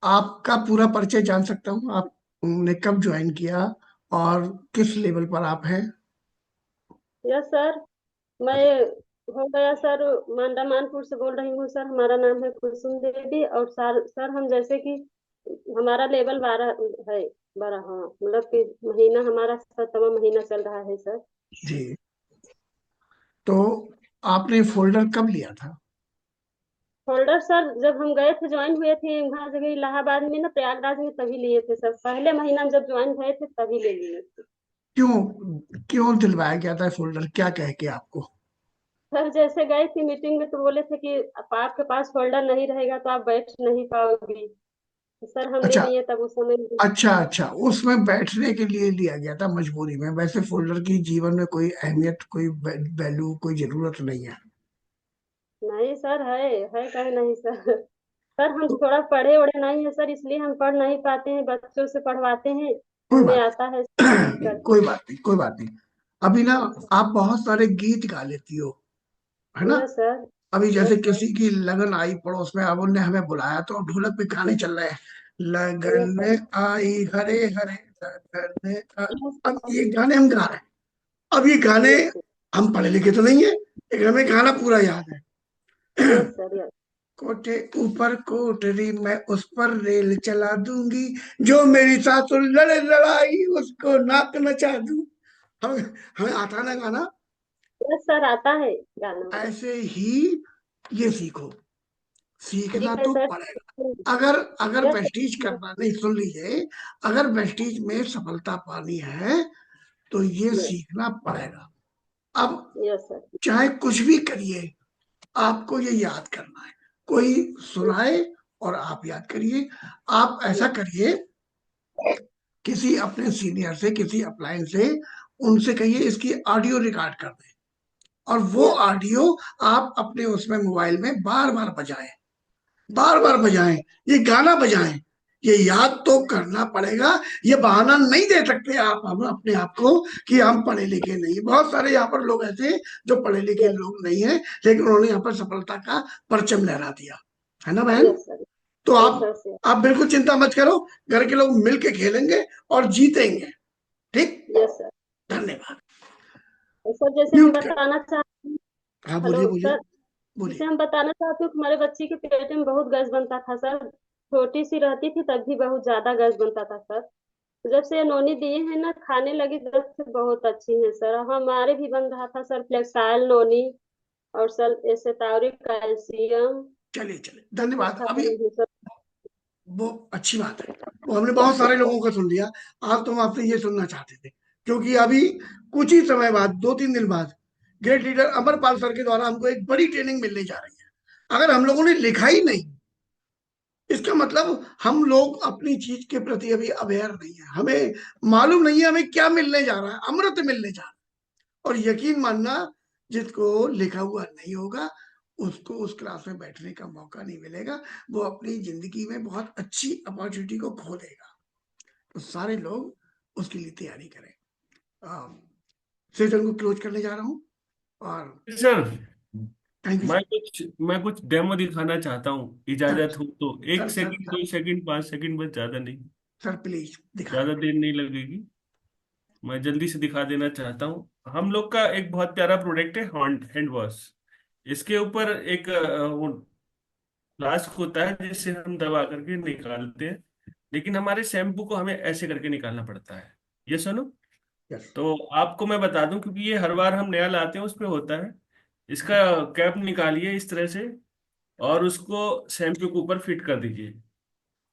आपका पूरा परिचय जान सकता हूँ? आपने कब ज्वाइन किया और किस लेवल पर आप हैं? यस सर, मैं हो गया सर, मानपुर से बोल रही हूँ सर। हमारा नाम है कुसुम देवी। और सर हम जैसे कि हमारा लेवल 12 है। 12, हाँ, मतलब कि महीना हमारा 7वां महीना चल रहा है सर। जी, तो आपने फोल्डर कब लिया था? होल्डर सर जब हम गए थे, ज्वाइन हुए थे वहाँ जगह इलाहाबाद में ना, प्रयागराज में, तभी लिए थे सर। पहले महीना में जब ज्वाइन हुए थे तभी ले लिए थे क्यों क्यों दिलवाया गया था फोल्डर, क्या कह के आपको? सर। जैसे गए थे मीटिंग में तो बोले थे कि आपके पास फोल्डर नहीं रहेगा तो आप बैठ नहीं पाओगी, तो सर हम ले अच्छा लिए तब उस समय। अच्छा अच्छा, उसमें बैठने के लिए लिया गया था मजबूरी में। वैसे फोल्डर की जीवन में कोई अहमियत, कोई वैल्यू, कोई जरूरत नहीं है। नहीं सर, है कहे नहीं सर। सर हम थोड़ा पढ़े उढ़े नहीं है सर, इसलिए हम पढ़ नहीं पाते हैं, बच्चों से पढ़वाते हैं, कोई हमें बात आता है नहीं, करते कोई बात नहीं, कोई बात नहीं। अभी ना आप बहुत सारे गीत गा लेती हो, है हैं। ना? Yes sir. अभी जैसे यस सर। किसी की लगन आई पड़ोस में, अब उनने हमें बुलाया तो ढोलक पे गाने चल रहे हैं, यस लगन सर। आई हरे हरे लगन यस अब ये गाने हम गा रहे हैं। अब ये गाने, यस सर। हम पढ़े लिखे तो नहीं है लेकिन हमें गाना पूरा याद है। Yes sir. यस कोठे ऊपर कोठरी, मैं उस पर रेल चला दूंगी, जो मेरी सासुर लड़े लड़ाई उसको नाक नचा दूं। हमें हमें आता ना गाना। यस सर, आता है गाना। ऐसे ही ये सीखो, सीखना ठीक है तो सर। पड़ेगा। अगर अगर यस वेस्टीज सर। करना, नहीं सुन लीजिए, अगर वेस्टीज में सफलता पानी है तो ये यस सीखना पड़ेगा। अब यस सर। चाहे कुछ भी करिए, आपको ये याद करना है। कोई सुनाए और आप याद करिए। आप ऐसा करिए, किसी अपने सीनियर से, किसी अपलाइन से, उनसे कहिए इसकी ऑडियो रिकॉर्ड कर दें, और वो यस ऑडियो आप अपने उसमें मोबाइल में बार बार बजाएं, बार बार यस सर। बजाएं, ये गाना बजाएं। ये याद तो करना पड़ेगा। ये बहाना नहीं दे सकते आप हम अपने आप को कि हम पढ़े लिखे नहीं। बहुत सारे यहाँ पर लोग ऐसे हैं जो पढ़े लिखे यस लोग नहीं है, लेकिन उन्होंने यहाँ पर सफलता का परचम लहरा दिया, है ना बहन? Yes sir. तो यस सर से। आप बिल्कुल चिंता मत करो, घर के लोग मिलके खेलेंगे और जीतेंगे। ठीक, यस सर। धन्यवाद। और सर जैसे हम म्यूट कर। बताना चाहते हैं। हाँ हेलो बोलिए बोलिए सर, जैसे बोलिए। हम बताना चाहते हैं कि हमारे बच्चे के पेट में बहुत गैस बनता था सर। छोटी सी रहती थी तब भी बहुत ज्यादा गैस बनता था सर। तो जब से ये नोनी दिए हैं ना, खाने लगी तब से बहुत अच्छी है सर। हमारे भी बन रहा था सर फ्लेक्साइल नोनी, और सर एसेटाउरिक कैल्शियम चलिए चलिए, सब धन्यवाद। खा अभी रही हूँ सर। वो अच्छी बात है, वो हमने बहुत सारे लोगों का सुन लिया। आज तो हम आपसे ये सुनना चाहते थे, क्योंकि अभी कुछ ही समय बाद, 2-3 दिन बाद, ग्रेट लीडर अमरपाल सर के द्वारा हमको एक बड़ी ट्रेनिंग मिलने जा रही है। अगर हम लोगों ने लिखा ही नहीं, इसका मतलब हम लोग अपनी चीज के प्रति अभी अवेयर नहीं है, हमें मालूम नहीं है हमें क्या मिलने जा रहा है। अमृत मिलने जा रहा है। और यकीन मानना, जिसको लिखा हुआ नहीं होगा उसको उस क्लास में बैठने का मौका नहीं मिलेगा, वो अपनी जिंदगी में बहुत अच्छी अपॉर्चुनिटी को खो देगा। तो सारे लोग उसके लिए तैयारी करें। सेशन को क्लोज करने जा रहा हूँ, और सर थैंक यू मैं कुछ डेमो दिखाना चाहता हूँ, सर। इजाजत हो तो? एक sir sir second, sir 2 second, 5 second, बस, ज्यादा नहीं। सर प्लीज दिखा ज्यादा देर नहीं लगेगी, मैं जल्दी से दिखा देना चाहता हूँ। हम लोग का एक बहुत प्यारा प्रोडक्ट है हैंड वॉश। इसके ऊपर एक वो फ्लास्क होता है जिससे हम दबा करके निकालते हैं, लेकिन हमारे शैम्पू को हमें ऐसे करके निकालना पड़ता है। ये सुनो, यस तो आपको मैं बता दूं, क्योंकि ये हर बार हम नया लाते हैं उस पे होता है। इसका कैप निकालिए इस तरह से, और उसको शैम्पू के ऊपर फिट कर दीजिए।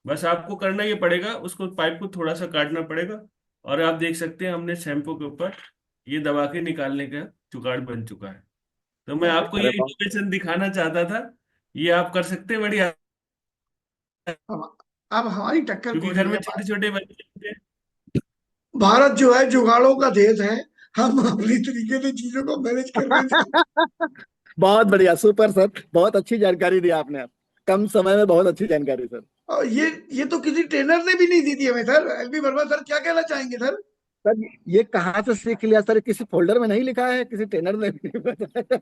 बस आपको करना ये पड़ेगा, उसको पाइप को थोड़ा सा काटना पड़ेगा, और आप देख सकते हैं हमने शैम्पू के ऊपर ये दबा के निकालने का जुगाड़ बन चुका है। तो मैं आपको ये अरे बहुत इंफॉर्मेशन दिखाना चाहता था। ये आप कर सकते हैं, बढ़िया। अब हमारी टक्कर क्योंकि कोई घर नहीं में है। छोटे छोटे बच्चे होते हैं। भारत जो है जुगाड़ों का देश है, हम अपनी तरीके से चीजों को मैनेज कर रहे थे। बहुत बढ़िया, सुपर सर, बहुत अच्छी जानकारी दी आपने, कम समय में बहुत अच्छी जानकारी सर। और ये तो किसी ट्रेनर ने भी नहीं दी थी हमें सर। एलबी वर्मा सर क्या कहना चाहेंगे सर? सर ये कहाँ से सीख लिया सर? किसी फोल्डर में नहीं लिखा है, किसी ट्रेनर ने भी नहीं बताया।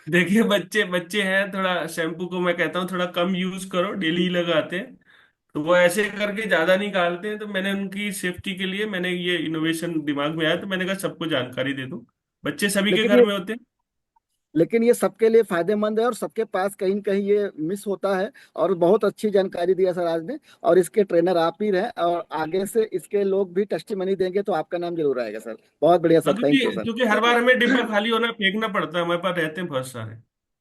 देखिए बच्चे बच्चे हैं, थोड़ा शैम्पू को मैं कहता हूँ थोड़ा कम यूज करो, डेली लगाते हैं तो वो ऐसे करके ज्यादा निकालते हैं। तो मैंने उनकी सेफ्टी के लिए मैंने ये इनोवेशन दिमाग में आया, तो मैंने कहा सबको जानकारी दे दूं। बच्चे सभी के घर में होते हैं। लेकिन ये सबके लिए फायदेमंद है और सबके पास कहीं न कहीं ये मिस होता है। और बहुत अच्छी जानकारी दिया सर आज ने, और इसके ट्रेनर आप ही रहे, और आगे से इसके लोग भी टेस्टिमनी देंगे तो आपका नाम जरूर आएगा सर। बहुत बढ़िया सर, थैंक यू सर। क्योंकि हर बार हमें डिब्बा खाली होना फेंकना पड़ता है, हमारे पास रहते हैं बहुत सारे।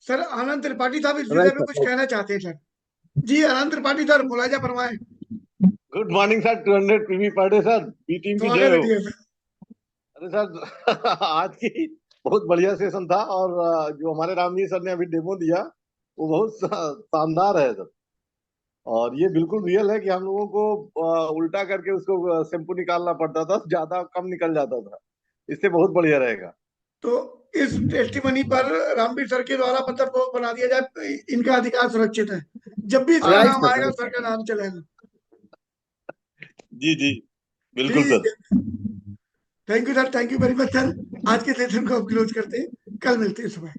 सर आनंद त्रिपाठी साहब इस विषय राइट में सर, कुछ कहना चाहते हैं सर। जी आनंद त्रिपाठी सर, मुलाजा फरमाएं। Good morning sir, 200 PV per day sir, B team की जय हो। अरे सर आज की बहुत बढ़िया सेशन था, और जो हमारे रामजी सर ने अभी डेमो दिया वो बहुत शानदार है सर। और ये बिल्कुल रियल है कि हम लोगों को उल्टा करके उसको शैम्पू निकालना पड़ता था, ज्यादा कम निकल जाता था। इससे बहुत बढ़िया रहेगा। तो इस टेस्टिमनी पर रामवीर सर के द्वारा मतलब वो बना दिया जाए, इनका अधिकार सुरक्षित है, जब भी इसका नाम आएगा सर का नाम चलेगा। जी जी बिल्कुल sir. Thank you sir, thank you very much sir. आज के सेशन को अब क्लोज करते हैं, कल मिलते हैं सुबह।